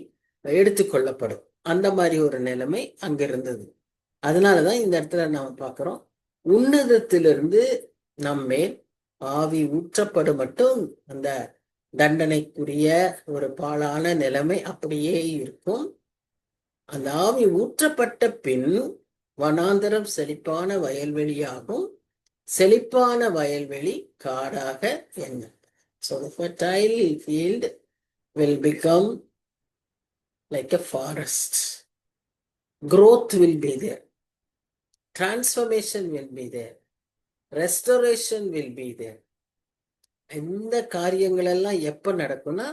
Speaker 1: எடுத்துக்கொள்ளப்படும். அந்த மாதிரி ஒரு நிலைமை அங்க இருந்தது. அதனாலதான் இந்த இடத்துல நாம பார்க்கிறோம், உன்னதத்திலிருந்து நம்மேல் ஆவி ஊற்றப்படும் மட்டும் அந்த தண்டனைக்குரிய ஒரு பாழான நிலைமை அப்படியே இருக்கும். அந்த ஆவி ஊற்றப்பட்ட பின் வனாந்தரம் செழிப்பான வயல்வெளியாகும், செழிப்பான வயல்வெளி காடாக எண்ணம். So the fertile field will become like a forest. Growth will be there. Transformation will be there. Restoration will be there. இந்த காரியங்கள் எல்லாம் எப்ப நடக்கும்னா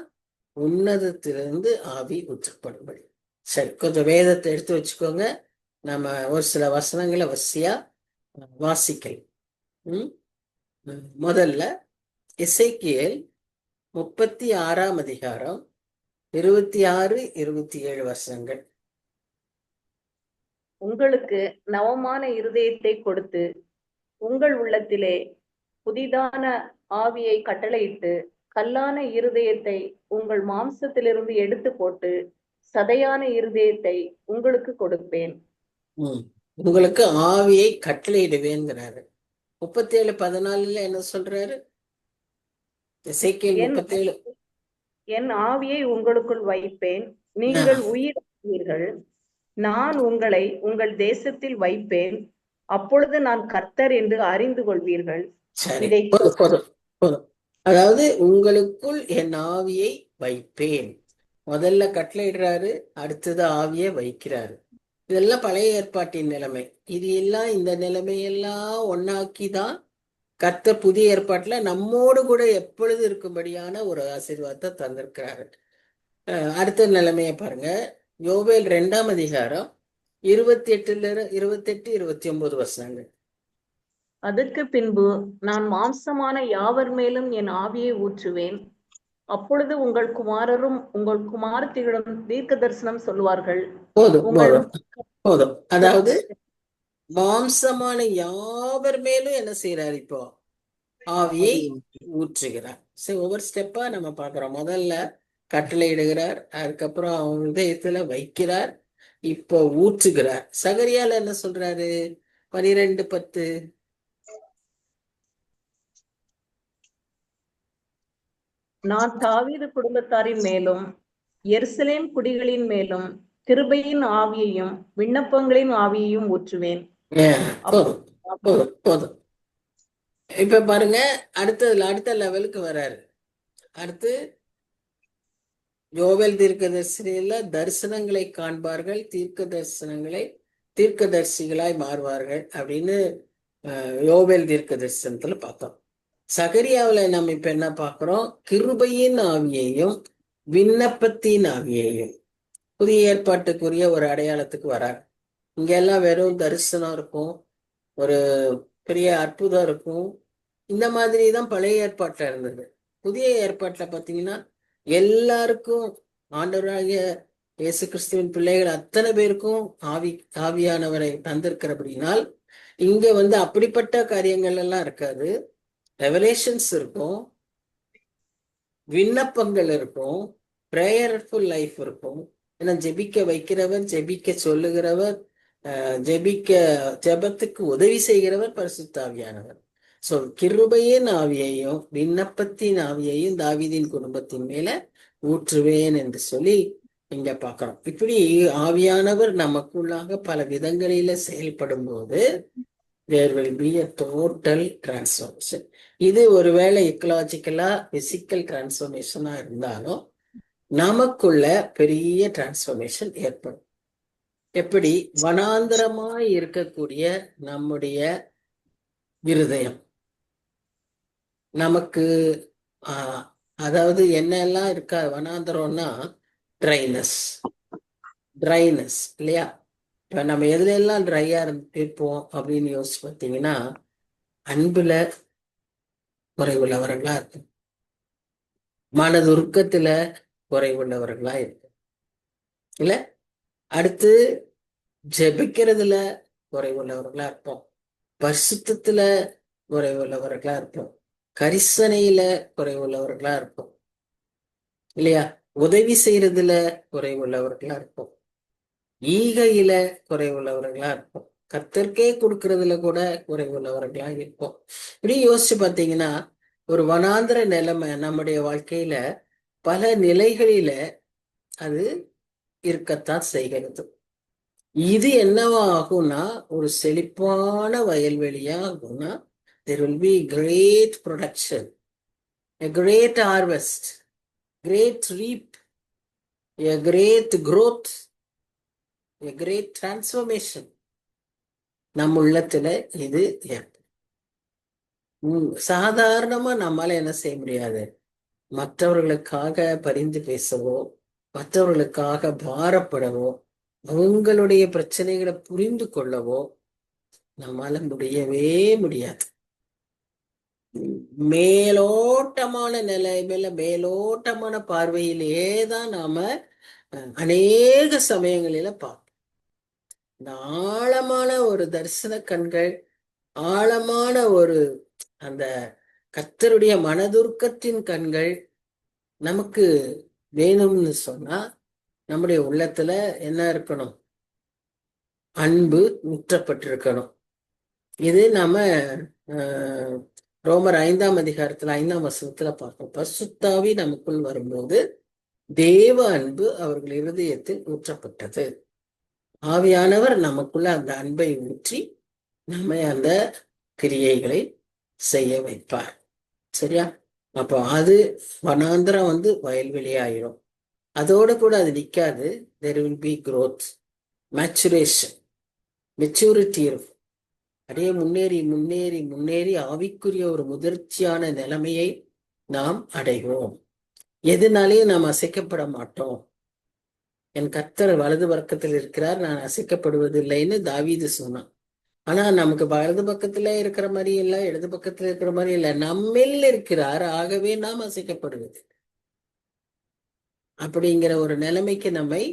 Speaker 1: உன்னதத்திலிருந்து ஆவி ஊற்றப்படும்படி. சரி, கொஞ்சம் வேதத்தை எடுத்து வச்சுக்கோங்க. நம்ம ஒரு சில வசனங்களை வரிசையா வாசிக்கலாம். முதல்ல எசேக்கியேல் 36ஆம் அதிகாரம் 26, 27 வசனங்கள்.
Speaker 2: உங்களுக்கு நவமான இருதயத்தை கொடுத்து உங்கள் உள்ளத்திலே புதிதான ஆவியை கட்டளையிட்டு கல்லான இருதயத்தை உங்கள் மாம்சத்திலிருந்து எடுத்து போட்டு சதையான இருதயத்தை உங்களுக்கு கொடுப்பேன்.
Speaker 1: உங்களுக்கு ஆவியை கட்டளையிடுவேங்கிறாரு. 37:14 என்ன சொல்றாரு? எசேக்கியேல் 37.
Speaker 2: என் ஆவியை உங்களுக்குள் வைப்பேன், நீங்கள் உயிர், நான் உங்களை உங்கள் தேசத்தில் வைப்பேன், அப்பொழுது நான் கர்த்தர் என்று அறிந்து கொள்வீர்கள்.
Speaker 1: சரி, போதும். அதாவது உங்களுக்குள் என் ஆவியை வைப்பேன். முதல்ல கட்டளையிடுறாரு, அடுத்தது ஆவியை வைக்கிறாரு. இதெல்லாம் பழைய ஏற்பாட்டின் நிலைமை. இது எல்லாம் இந்த நிலைமையெல்லாம் ஒன்னாக்கிதான் கர்த்தர் புதிய ஏற்பாட்டுல நம்மோடு கூட எப்பொழுது இருக்கும்படியான ஒரு ஆசீர்வாதத்தை தந்திருக்கிறாரு. அடுத்த நிலைமையை பாருங்க. யோவேல் 2ஆம் அதிகாரம் 28, 29 வசனங்கள்.
Speaker 2: அதற்கு பின்பு நான் மாம்சமான யாவர் மேலும் என் ஆவியை ஊற்றுவேன். அப்பொழுது உங்கள் குமாரரும் உங்கள் குமாரத்திகளும் தீர்க்க தரிசனம் சொல்லுவார்கள்.
Speaker 1: போதும்
Speaker 2: உங்கள்
Speaker 1: போதும் போதும். அதாவது மாம்சமான யாவர் மேலும் என்ன செய்யறாரு இப்போ? ஆவியை ஊற்றுகிறார். சரி, ஒவ்வொரு ஸ்டெப்பா நம்ம பார்க்கிறோம். முதல்ல கட்டளை இடுகிறார், அதுக்கப்புறம் அவங்க இதயத்துல வைக்கிறார், இப்போ ஊற்றுகிறார். சகரியால என்ன சொல்றாரு? 12:10.
Speaker 2: நான் தாவீது குடும்பத்தாரின் மேலும் எருசலேம் குடிகளின் மேலும் கிருபையின் ஆவியையும் விண்ணப்பங்களின் ஆவியையும் ஊற்றுவேன்.
Speaker 1: போதும் போதும் போதும். இப்ப பாருங்க, அடுத்த லெவலுக்கு வராரு. அடுத்து யோவேல் தீர்க்கதரிசியில தரிசனங்களை காண்பார்கள், தீர்க்கதரிசிகளாய் மாறுவார்கள் அப்படின்னு யோவேல் தீர்க்க தரிசனத்துல பார்த்தோம். சகரியாவுல நம்ம இப்ப என்ன பார்க்கிறோம்? கிருபையின் ஆவியையும் விண்ணப்பத்தின் ஆவியையும். புதிய ஏற்பாட்டுக்குரிய ஒரு அடையாளத்துக்கு வரார். இங்க எல்லாம் வெறும் தரிசனம் இருக்கும், ஒரு பெரிய அற்புதம் இருக்கும். இந்த மாதிரி தான் பழைய ஏற்பாட்டுல இருந்தது. புதிய ஏற்பாட்டுல பாத்தீங்கன்னா எல்லாருக்கும் ஆண்டவராகிய இயேசு கிறிஸ்துவின் பிள்ளைகள் அத்தனை பேருக்கும் ஆவியானவரை தந்திருக்கிறபடினால் இங்க அப்படிப்பட்ட காரியங்கள் எல்லாம் இருக்காது. ரெவலேஷன்ஸ் இருக்கும், விண்ணப்பங்கள் இருக்கும், பிரேயர்ஃபுல் லைஃப் இருக்கும். ஏன்னா ஜெபிக்க வைக்கிறவர், ஜெபிக்க சொல்லுகிறவர், ஜெபத்துக்கு உதவி செய்கிறவர் பரிசுத்த ஆவியானவர். சோ கிருபையின் ஆவியையும் விண்ணப்பத்தின் ஆவியையும் தாவீதின் குடும்பத்தின் மேல ஊற்றுவேன் என்று சொல்லி இங்க பார்க்கிறோம். இப்படி ஆவியானவர் நமக்குள்ளாக பல விதங்களில செயல்படும் போது there will be a total transformation. இது ஒருவேளை எக்கலாஜிக்கலா பிசிக்கல் டிரான்ஸ்ஃபர்மேஷனா இருந்தாலும் நமக்குள்ள பெரிய டிரான்ஸ்ஃபர்மேஷன் ஏற்படும். எப்படி? வனாந்தரமாய் இருக்கக்கூடிய நம்முடைய இருதயம் நமக்கு அதாவது என்னெல்லாம் இருக்கா? வனாந்தரம்னா ட்ரைனஸ் இல்லையா? இப்ப நம்ம எதுல எல்லாம் ட்ரையா இருப்போம் அப்படின்னு யோசிச்சு பார்த்தீங்கன்னா, அன்புல குறைவுள்ளவர்களா இருக்கும், மனதுருக்கத்துல குறைவுள்ளவர்களா இருக்கும் இல்ல, அடுத்து ஜெபிக்கிறதுல குறைவுள்ளவர்களா இருப்போம், பரிசுத்தத்துல குறைவுள்ளவர்களா இருப்போம், கரிசனையில குறைவுள்ளவர்களா இருப்போம் இல்லையா, உதவி செய்யறதுல குறைவுள்ளவர்களா இருப்போம், ஈகையில குறைவுள்ளவர்களா இருப்போம், கர்த்தருக்கே கொடுக்கறதுல கூட குறைவுள்ளவர்களா இருப்போம். இப்படி யோசிச்சு பார்த்தீங்கன்னா ஒரு வனாந்திர நிலைமை நம்முடைய வாழ்க்கையில பல நிலைகளில அது இருக்கத்தான் செய்கிறது. இது என்னவா ஆகும்னா ஒரு செழிப்பான வயல்வெளியா ஆகும்னா there will be great production, a great harvest, great reap, a great growth, a great transformation. நம் உள்ளத்துல இது சாதாரணமா நம்மால என்ன செய்ய முடியாது? மற்றவர்களுக்காக பரிந்து பேசவோ, மற்றவர்களுக்காக பாரப்படவோ, அவங்களுடைய பிரச்சனைகளை புரிந்து கொள்ளவோ நம்மால முடியவே முடியாது. மேலோட்டமான நிலைமையில மேலோட்டமான பார்வையிலேயே தான் நாம அநேக சமயங்களில பார்ப்போம். இந்த ஆழமான ஒரு தரிசன கண்கள், ஆழமான ஒரு அந்த கர்த்தருடைய மனதுருக்கத்தின் கண்கள் நமக்கு வேணும்னு சொன்னா நம்முடைய உள்ளத்துல என்ன இருக்கணும்? அன்பு ஊற்றப்பட்டிருக்கணும். இது நம்ம ரோமர் 5ஆம் அதிகாரத்துல 5ஆம் வசனத்துல பார்ப்போம். பரிசுத்தாவி நமக்குள் வரும்போது தேவ அன்பு அவர்கள் இருதயத்தில் ஊற்றப்பட்டது. ஆவியானவர் நமக்குள்ள அந்த அன்பை ஊற்றி நம்மை அந்த கிரியைகளை செய்ய வைப்பார். சரியா? அப்போ அது வனாந்திரம் வயல்வெளியாயிரும். அதோட கூட அது நிற்காது. there will be growth, maturation, maturity இருக்கும். அப்படியே முன்னேறி முன்னேறி முன்னேறி ஆவிக்குரிய ஒரு முதிர்ச்சியான நிலைமையை நாம் அடைவோம். எதுனாலையும் நாம் அசைக்கப்பட மாட்டோம். என் கர்த்தர் வலது பக்கத்தில் இருக்கிறார், நான் அசைக்கப்படுவதில்லைன்னு தாவீது சொன்னான். ஆனா நமக்கு வலது பக்கத்துல இருக்கிற மாதிரி இல்ல, இடது பக்கத்துல இருக்கிற மாதிரி இல்ல, நம்மில் இருக்கிறார், ஆகவே நாம் அசைக்கப்படுவது. அப்படிங்கிற ஒரு நிலைமைக்கு நம்மை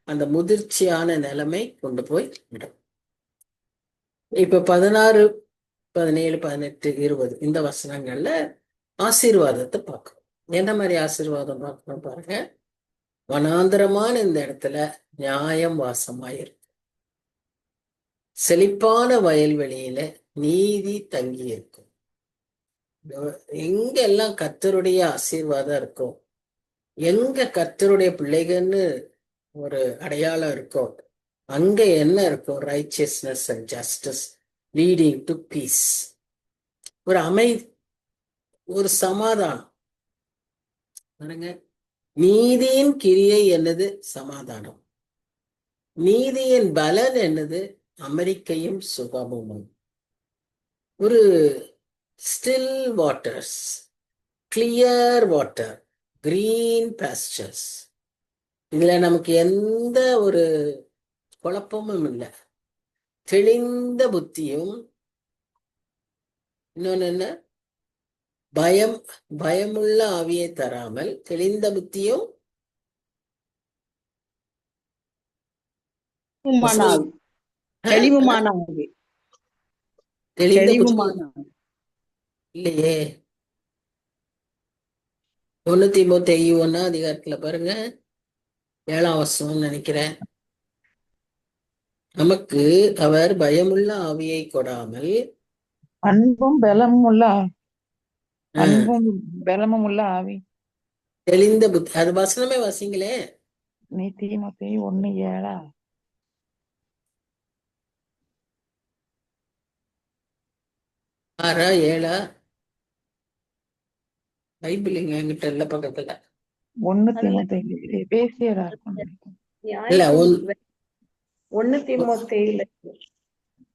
Speaker 1: அந்த முதிர்ச்சியான நிலைமை கொண்டு போய் விடும். இப்ப 16, 17, 18, 20 இந்த வசனங்கள்ல ஆசீர்வாதத்தை பார்க்கணும். என்ன மாதிரி ஆசீர்வாதம் பார்க்கணும் பாருங்க. வனாந்தரமான இந்த இடத்துல நியாயம் வாசமாயிருக்கு. செழிப்பான வயல்வெளியில நீதி தங்கி இருக்கும். எங்கெல்லாம் கர்த்தருடைய ஆசீர்வாதம் இருக்கும், எங்க கர்த்தருடைய பிள்ளைகள்னு ஒரு அடையாளம் இருக்கும், அங்க என்ன இருக்கும்? Righteousness and justice leading to peace. ஒரு அமைதி, ஒரு சமாதானம். பாருங்க, நீதியின் கிரியை என்னது? சமாதானம். நீதியின் பலன் என்னது? அமெரிக்கையும் சுகமும். ஒரு still waters, clear water, green pastors. இதுல நமக்கு எந்த ஒரு குழப்பமும் இல்லை. தெளிந்த புத்தியும், இன்னொன்னு என்ன? பயமுள்ள ஆவியை தராமல் தெளிந்த புத்தியும்
Speaker 2: தெளிவுமான ஆவி.
Speaker 1: தெளிந்த புத்தி
Speaker 2: தெளிவுமான ஆவி.
Speaker 1: இல்லையே. 1 தீமோத்தேயு 1ஆம் அதிகாரத்துல பாருங்க, 7ஆம் வசனம் நினைக்கிறேன். நமக்கு அவர் பயமுள்ள ஆவியை கொடாமல்
Speaker 4: அன்பும் பலமும் உள்ள அன்பும் பலமும் உள்ள ஆவி.
Speaker 1: தெளிந்த புத்தி. அது வசனமே வாசிங்களே.
Speaker 4: நீ தீமோத்தேயு 1:7.
Speaker 1: 6ஆ 7ஆ? பைபிளுங்க என்கிட்ட இல்ல பக்கத்துல.
Speaker 4: 1 தீமோத்தேயு எபேசியரா இருக்கும்.
Speaker 1: இல்ல,
Speaker 2: 1 தீமோத்தேயுல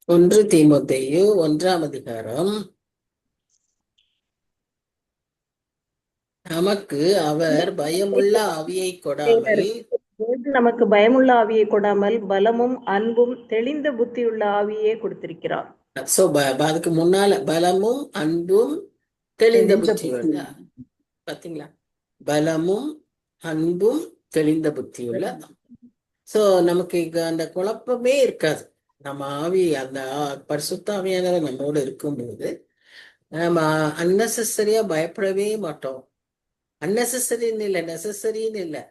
Speaker 1: 1 தீமோத்தேயு 1ஆம் அதிகாரம். நமக்கு அவர் பயமுள்ள ஆவியை கொடாமல்
Speaker 2: நமக்கு பயமுள்ள ஆவியை கொடாமல் பலமும் அன்பும் தெளிந்த புத்தியுள்ள ஆவியே கொடுத்திருக்கிறார்.
Speaker 1: சோ அதுக்கு முன்னால பலமும் அன்பும் தெளிந்த புத்தியுள்ள. பாத்தீங்களா? பலமும் அன்பும் தெளிந்த புத்தியுள்ள. சோ நமக்கு இங்க அந்த குழப்பமே இருக்காது. நம்ம ஆவி, அந்த பரிசுத்த ஆவியானவர் நம்மோடு இருக்கும்போது நம்ம அன்னெசரியா பயப்படவே மாட்டோம். அன்னெசரின்னு இல்லை, நெசசரின்னு இல்லை.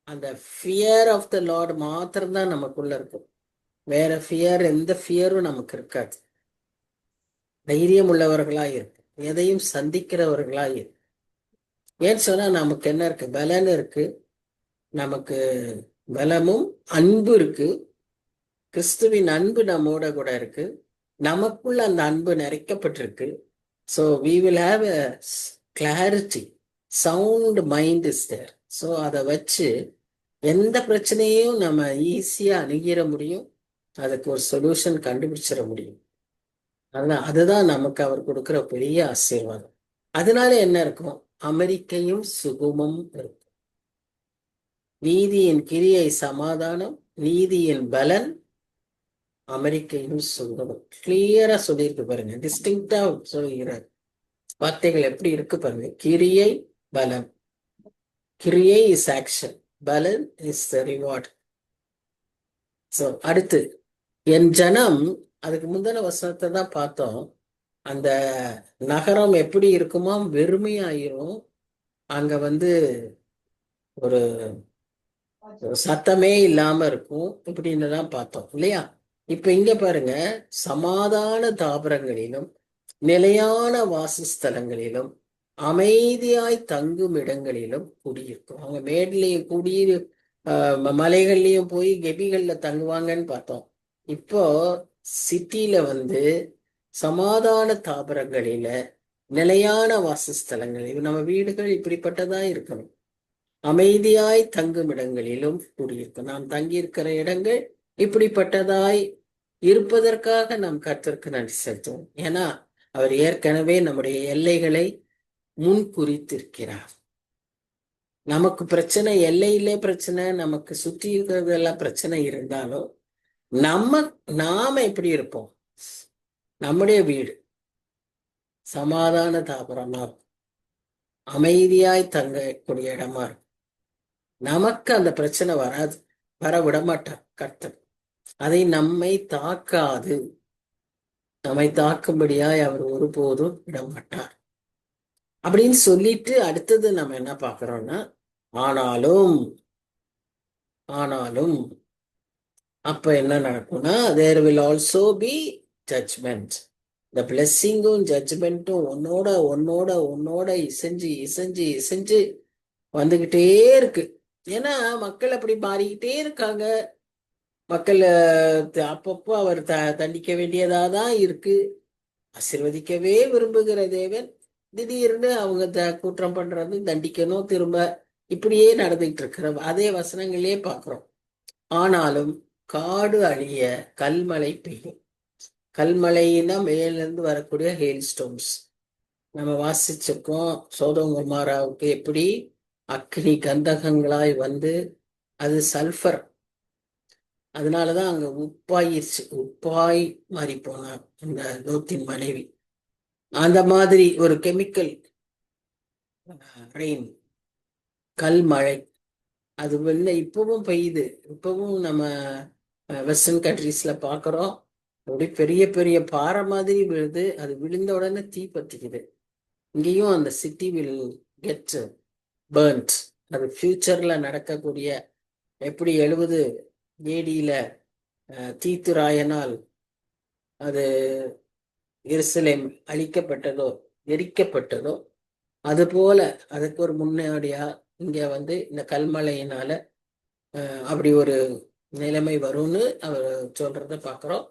Speaker 1: அந்த ஃபியர் ஆஃப் த லார்ட் மாத்திரம்தான் நமக்குள்ள இருக்கும். வேற ஃபியர், எந்த ஃபியரும் நமக்கு இருக்காது. தைரியம் உள்ளவர்களா இருக்கும், எதையும் சந்திக்கிறவர்களா இருக்கும். ஏன்னு சொன்னா நமக்கு என்ன இருக்கு? பலன் இருக்கு. நமக்கு பலமும் அன்பு இருக்கு. கிறிஸ்துவின் அன்பு நம்மோட கூட இருக்கு. நமக்குள்ள அந்த அன்பு நிறைக்கப்பட்டிருக்கு. So we will have a clarity, sound mind is there. So அதை வச்சு எந்த பிரச்சனையும் நம்ம ஈஸியா அணுகிற முடியும். அதுக்கு ஒரு சொல்யூஷன் கண்டுபிடிச்சிட முடியும். அதுதான் நமக்கு அவர் கொடுக்கிற பெரிய ஆசீர்வாதம். அதனால என்ன இருக்கும்? அமெரிக்கையும் சுகமும் இருக்கும். நீதியின் கிரியை சமாதானம், நீதியின் பலன் அமெரிக்கையும் சுகமும். கிளியரா சொல்லியிருக்கு பாருங்க, டிஸ்டிங்டா சொல்லுகிறார். வார்த்தைகள் எப்படி இருக்கு பாருங்க. கிரியை பலன். கிரியை இஸ் ஆக்ஷன், பலன் இஸ் ரிவார்ட். சோ அடுத்து என் ஜனம், அதுக்கு முந்தின வசனத்தை தான் பார்த்தோம். அந்த நகரம் எப்படி இருக்குமா? வெறுமையாயிரும். அங்க ஒரு சத்தமே இல்லாம இருக்கும். இப்படின்னு தான் பார்த்தோம் இல்லையா? இப்ப இங்க பாருங்க, சமாதான தாபரங்களிலும் நிலையான வாசஸ்தலங்களிலும் அமைதியாய் தங்கும் இடங்களிலும் குடியிருக்கும். அவங்க மேட்லயும் மலைகள்லயும் போய் கெபிகள்ல தங்குவாங்கன்னு பார்த்தோம். இப்போ சிட்டில சமாதான தாபரங்களில நிலையான வாசஸ்தலங்கள், நம்ம வீடுகள் இப்படிப்பட்டதா இருக்கணும். அமைதியாய் தங்கும் இடங்களிலும் குடியிருக்கும். நாம் தங்கியிருக்கிற இடங்கள் இப்படிப்பட்டதாய் இருப்பதற்காக நாம் கர்த்தருக்கு நன்றி செலுத்துவோம். ஏன்னா அவர் ஏற்கனவே நம்முடைய எல்லைகளை முன் குறித்திருக்கிறார். நமக்கு பிரச்சனை, எல்லையிலே பிரச்சனை, நமக்கு சுற்றி இருக்கிறதெல்லாம் பிரச்சனை இருந்தாலும் நாம எப்படி இருப்போம்? நம்முடைய வீடு சமாதான தாபரமா இருக்கும், அமைதியாய் தங்கக்கூடிய இடமா இருக்கும். நமக்கு அந்த பிரச்சனை வராது, வர விட மாட்டார் கர்த்தர். அதை நம்மை தாக்காது, நம்மை தாக்கும்படியாய் அவர் ஒருபோதும் விட மாட்டார் அப்படின்னு சொல்லிட்டு அடுத்தது நம்ம என்ன பார்க்கிறோம்னா, ஆனாலும் ஆனாலும் அப்ப என்ன நடக்கும்னா, there will also be judgment. இந்த பிளெஸ்ஸிங்கும் ஜட்ஜ்மெண்ட்டும் ஒன்னோட ஒன்னோட ஒன்னோட இசைஞ்சு இசைஞ்சு இசைஞ்சு வந்துகிட்டே இருக்கு. ஏன்னா மக்கள் அப்படி மாறிக்கிட்டே இருக்காங்க. மக்கள் அப்பப்போ அவர் தண்டிக்க வேண்டியதா தான் இருக்கு. ஆசீர்வதிக்கவே விரும்புகிற தேவன் திடீர்னு அவங்க குற்றம் பண்றது, தண்டிக்கணும், திரும்ப இப்படியே நடந்துகிட்டு இருக்கிற அதே வசனங்களே பார்க்கிறோம். ஆனாலும் காடு அழிய கல்மழை பெய்யும். கல்மழைன்னா மேலிருந்து வரக்கூடிய ஹெயில் ஸ்டோன்ஸ் நம்ம வாசிச்சிருக்கோம். சோதோம் கொமோராவுக்கு எப்படி அக்னி கந்தகங்களாய் வந்து அது சல்ஃபர், அதனாலதான் அங்க உப்பாயிருச்சு, உப்பாய் மாறி போனார் அந்த லோத்தின் மனைவி. அந்த மாதிரி ஒரு கெமிக்கல் ரெயின், கல்மழை, அது வந்து இப்பவும் பெய்யுது. இப்பவும் நம்ம வெஸ்டர்ன் கண்ட்ரீஸ்ல பாக்குறோம். அப்படி பெரிய பெரிய பாறை மாதிரி விழுது, அது விழுந்த உடனே தீ பத்திக்குது. இங்கேயும் அந்த சிட்டி வில் கெட் பர்ன்ட். அது ஃபியூச்சர்ல நடக்கக்கூடிய, எப்படி 70 AD தீத்துராயனால் அது எருசலேம் அழிக்கப்பட்டதோ, எரிக்கப்பட்டதோ, அது போல அதுக்கு ஒரு முன்னோடியா இங்க வந்து இந்த கல்மழையினால அப்படி ஒரு நிலைமை வரும்னு அவர் சொல்றத பாக்குறோம்.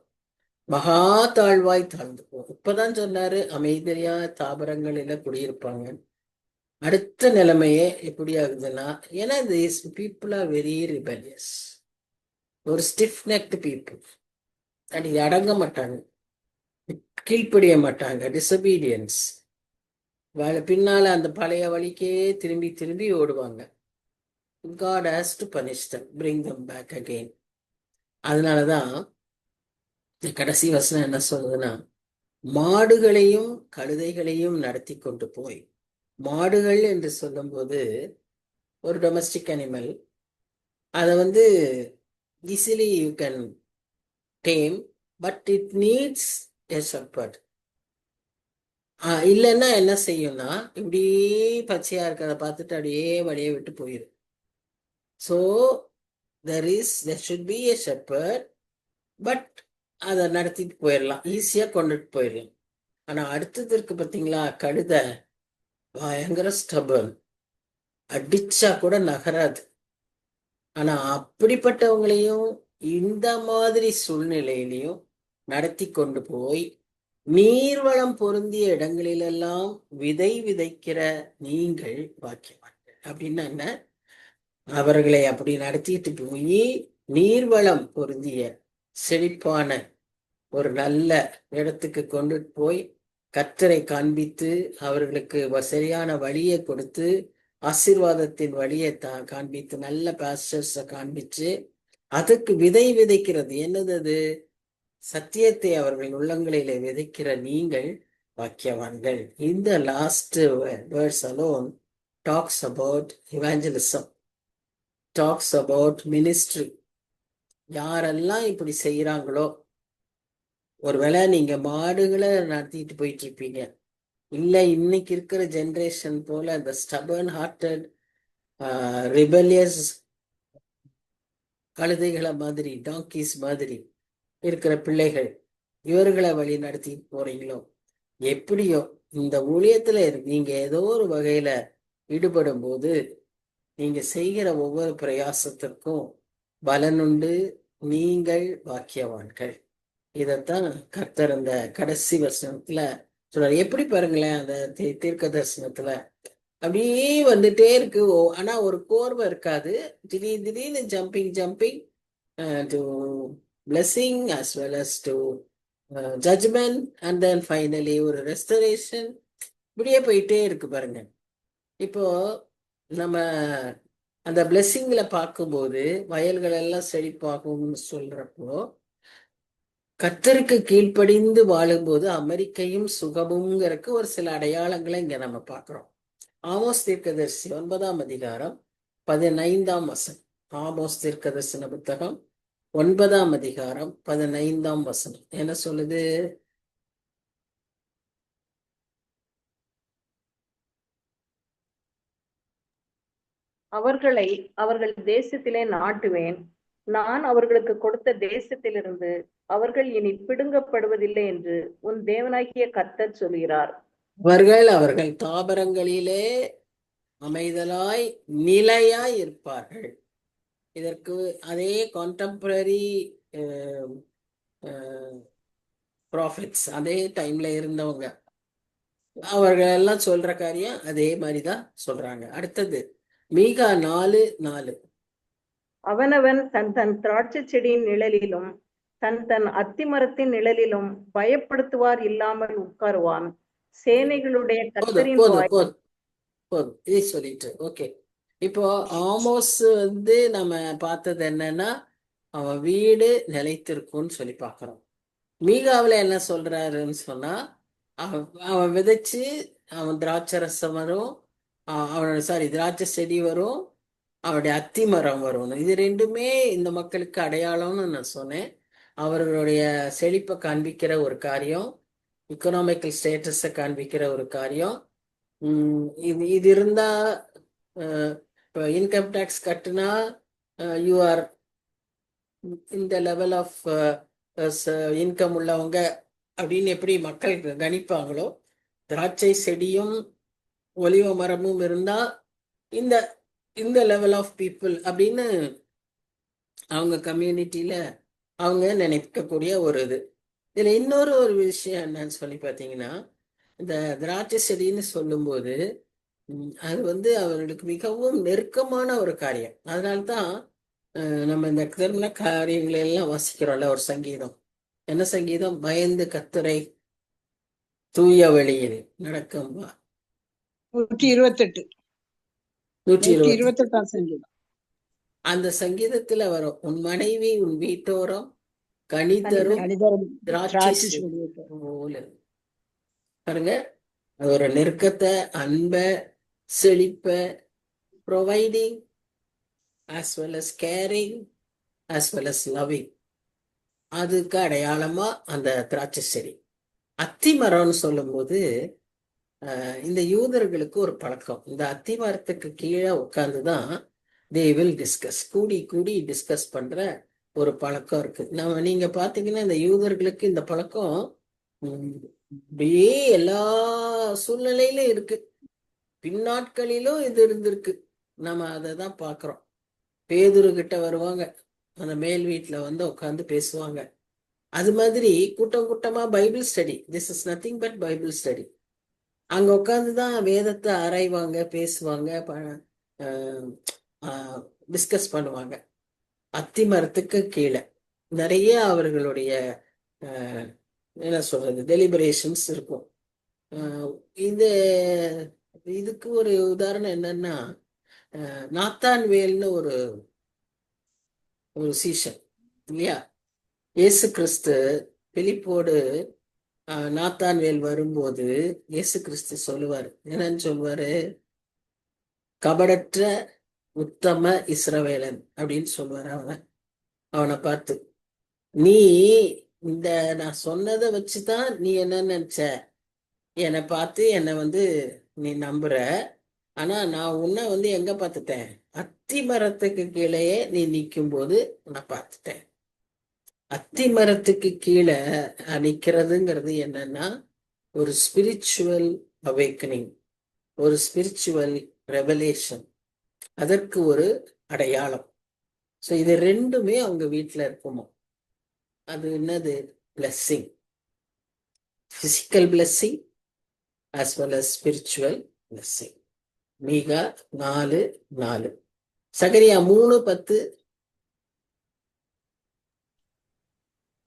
Speaker 1: மகா தாழ்வாய் தாழ்ந்து போகும். இப்பதான் சொன்னாரு அமைதியா தாவரங்களில குடியிருப்பாங்க. அடுத்த நிலைமையே எப்படி ஆகுதுன்னா, ஏன்னா these people are very rebellious, ஒரு ஸ்டிஃப் நெக்ட் பீப்புள். அது அடங்க மாட்டாங்க, கீழ்ப்படிய மாட்டாங்க, டிசபீடியன்ஸ். பின்னால அந்த பழைய வழிக்கே திரும்பி திரும்பி ஓடுவாங்க. God has to punish them, bring them back again. அதனாலதான் கடைசி வசனம் என்ன சொல்றதுன்னா, மாடுகளையும் கழுதைகளையும் நடத்தி கொண்டு போய், மாடுகள் என்று சொல்லும்போது ஒரு டொமஸ்டிக் அனிமல், அதை வந்து easily you can tame, but it needs a shepherd. இல்லைன்னா என்ன செய்யும்னா, இப்படி பச்சையா இருக்கிறத பார்த்துட்டு அப்படியே வழியை விட்டு போயிடும். So there should be a shepherd, but அதை நடத்திட்டு போயிடலாம், ஈஸியா கொண்டுட்டு போயிடலாம். ஆனா அடுத்தது இருக்கு பார்த்தீங்களா, கழுதை பயங்கர ஸ்டபர்ன், அடிச்சா கூட நகராது. ஆனா அப்படிப்பட்டவங்களையும் இந்த மாதிரி சூழ்நிலையிலையும் நடத்தி கொண்டு போய் நீர்வளம் பொருந்திய இடங்களிலெல்லாம் விதை விதைக்கிற நீங்கள் பாக்கியவான்கள். அப்படின்னா என்ன, அவர்களை அப்படி நடத்திட்டு போய் நீர்வளம் பொருந்திய செழிப்பான ஒரு நல்ல இடத்துக்கு கொண்டு போய் கர்த்தரை காண்பித்து அவர்களுக்கு சரியான வழியை கொடுத்து ஆசீர்வாதத்தின் வழியை காண்பித்து நல்ல பாஸ்டர்ஸை காண்பிச்சு அதுக்கு விதை விதைக்கிறது. என்னது அது? சத்தியத்தை அவர்கள் உள்ளங்களிலே விதைக்கிற நீங்கள் வாக்கியவான்கள். இந்த last words alone talks about evangelism, talks about ministry. யாரெல்லாம் இப்படி செய்யறாங்களோ, ஒருவேளை நீங்க மாடுகளை நடத்திட்டு போயிட்டு இருப்பீங்க, இல்ல இன்னைக்கு இருக்கிற ஜெனரேஷன் போல இந்த ஸ்டபர்ன் ஹார்ட்டட் ரிபெலியஸ் கழுதைகளை மாதிரி, டாங்கிஸ் மாதிரி இருக்கிற பிள்ளைகள், இவர்களை வழி நடத்தி போறீங்களோ, எப்படியோ இந்த ஊழியத்துல நீங்க ஏதோ ஒரு வகையில ஈடுபடும் போது நீங்க செய்கிற ஒவ்வொரு பிரயாசத்திற்கும் பலனுண்டு, நீங்கள் வாக்கியவான்கள். இதத்தான் கர்த்தர் அந்த கடைசி வசனத்துல சொல்றாரு. எப்படி பாருங்களேன், அந்த தீர்க்க தரிசனத்துல அப்படியே வந்துட்டே இருக்கு. ஆனா ஒரு கோர்வை இருக்காது. திடீர்னு jumping to blessing as well as to judgment and then finally ஒரு ரெஸ்டரேஷன், இப்படியே போயிட்டே இருக்கு பாருங்க. இப்போ நம்ம அந்த பிளெஸ்ஸிங்ல பார்க்கும்போது வயல்கள் எல்லாம் செழிப்பாகும்னு சொல்றப்போ கர்த்தருக்கு கீழ்ப்படிந்து வாழும்போது அமெரிக்கையும் சுகமுங்கிறதுக்கு ஒரு சில அடையாளங்களை இங்க நம்ம பார்க்கிறோம். ஆமோஸ் தீர்க்கதரிசி 9ஆம் அதிகாரம் 15ஆம் வசனம். ஆமோஸ் தீர்க்கதரிசன புத்தகம் 9ஆம் அதிகாரம் 15ஆம் வசனம் என்ன சொல்லுது?
Speaker 2: அவர்களை அவர்கள் தேசத்திலே நாட்டுவேன். நான் அவர்களுக்கு கொடுத்த தேசத்திலிருந்து அவர்கள் இனி பிடுங்கப்படுவதில்லை என்று உன் தேவனாகிய கர்த்தர் சொல்கிறார்.
Speaker 1: அவர்கள் தாபரங்களிலே அமைதலாய் நிலையாய் இருப்பார்கள். இதற்கு அதே கான்டெம்பரரி ப்ராஃபிட்ஸ் அதே டைம்ல இருந்தவங்க அவர்கள் எல்லாம் சொல்ற காரியம் அதே மாதிரிதான் சொல்றாங்க. அடுத்தது மீகா 4:4.
Speaker 2: அவனவன் தன் தன் திராட்சை செடியின் நிழலிலும் தன் தன் அத்திமரத்தின் நிழலிலும் பயப்படுத்துவார் இல்லாமல் உட்காருவான். சேனைகளுடைய கர்த்தரின் வாய்
Speaker 1: போதும் இதை சொல்லிட்டு ஓகே. இப்போ ஆமோஸ் நம்ம பார்த்தது என்னன்னா அவன் வீடு நிலைத்திருக்கும்னு சொல்லி பார்க்கிறோம். மீகாவில் என்ன சொல்றாருன்னு சொன்னா அவன் விதைச்சு அவன் திராட்சை ரசம் வரும், அவனோட திராட்சை செடி வரும், அவருடைய அத்தி மரம் வரும். இது ரெண்டுமே இந்த மக்களுக்கு அடையாளம்னு நான் சொன்னேன். அவர்களுடைய செழிப்பை காண்பிக்கிற ஒரு காரியம், எக்கனாமிக்கல் ஸ்டேட்டஸை காண்பிக்கிற ஒரு காரியம். இது இருந்தா இப்போ இன்கம் டேக்ஸ் கட்டுனா யூ ஆர் இந்த லெவல் ஆஃப் இன்கம் உள்ளவங்க அப்படின்னு எப்படி மக்கள் கணிப்பாங்களோ, திராட்சை செடியும் ஒலிவ மரமும் இருந்தா இந்த இந்த லெவல் ஆஃப் பீப்புள் அப்படின்னு அவங்க கம்யூனிட்டியில அவங்க நினைக்கக்கூடிய ஒரு இது. இதுல இன்னொரு ஒரு விஷயம் என்னன்னு சொல்லி பார்த்தீங்கன்னா, இந்த திராட்சை செடின்னு சொல்லும்போது அது அவர்களுக்கு மிகவும் நெருக்கமான ஒரு காரியம். அதனால்தான் நம்ம இந்த திருமண காரியங்களை எல்லாம் வாசிக்கிறோம்ல. ஒரு சங்கீதம், என்ன சங்கீதம்? பயந்து கர்த்தரை தூய வழியில் நடக்கும்
Speaker 5: 128
Speaker 1: 128
Speaker 5: சங்கீதம்.
Speaker 1: அந்த சங்கீதத்துல வரும், உன் மனைவி உன் வீட்டோரம் கனி தரும் திராட்சை போல. பாருங்க, அது ஒரு நெருக்கத்தை, அன்பை, செழிப்பை, providing as well as caring as well as loving. அதுக்கு அடையாளமா அந்த திராட்சை செடி. அத்தி மரம்னு சொல்லும்போது இந்த யூதர்களுக்கு ஒரு பழக்கம், இந்த அத்தி மரத்துக்கு கீழே உட்கார்ந்துதான் they will discuss, கூடி கூடி டிஸ்கஸ் பண்ற ஒரு பழக்கம் இருக்கு. நீங்க பாத்தீங்கன்னா இந்த யூதர்களுக்கு இந்த பழக்கம் அப்படியே எல்லா சூழ்நிலையிலும் இருக்கு. பின்னாட்களிலும் இது இருந்திருக்கு. நம்ம அதை தான் பார்க்கிறோம். பேதுரு கிட்ட வருவாங்க, அந்த மேல் வீட்டுல உட்காந்து பேசுவாங்க. அது மாதிரி கூட்டம் கூட்டமா Bible study. This is nothing but Bible study. அங்க உட்காந்துதான் வேதத்தை ஆராய்வாங்க, பேசுவாங்க, டிஸ்கஸ் பண்ணுவாங்க. அத்தி மரத்துக்கு கீழே நிறைய அவர்களுடைய என்ன சொல்றது டெலிபரேஷன்ஸ் இருக்கும். இதுக்கு ஒரு உதாரணம் என்னன்னா, நாத்தான்வேல்னு ஒரு சீஷன் இல்லையா? இயேசு கிறிஸ்து பிலிப்போடு நாத்தான்வேல் வரும்போது இயேசு கிறிஸ்து சொல்லுவாரு, என்னன்னு சொல்லுவாரு? கபடற்ற உத்தம இஸ்ரவேலன் அப்படின்னு சொல்லுவாரு அவனை பார்த்து. நீ நான் சொன்னதை வச்சுதான் நீ என்ன நினைச்ச? என்னை பார்த்து என்னை நீ நம்புற. ஆனா நான் உன்னை எங்க பார்த்துட்டேன்? அத்தி மரத்துக்கு கீழேயே நீ நிற்கும் போது உன்னை பார்த்துட்டேன். அத்தி மரத்துக்கு கீழே நிற்கிறதுங்கிறது என்னன்னா ஒரு ஸ்பிரிச்சுவல் அவேக்கனிங், ஒரு ஸ்பிரிச்சுவல் ரெவலேஷன், அதற்கு ஒரு அடையாளம். ஸோ இது ரெண்டுமே அவங்க வீட்டில் இருக்குமோ. அது என்னது? Blessing, physical blessing as well as spiritual blessing. மீகா 4:4. சகரியா 3:10.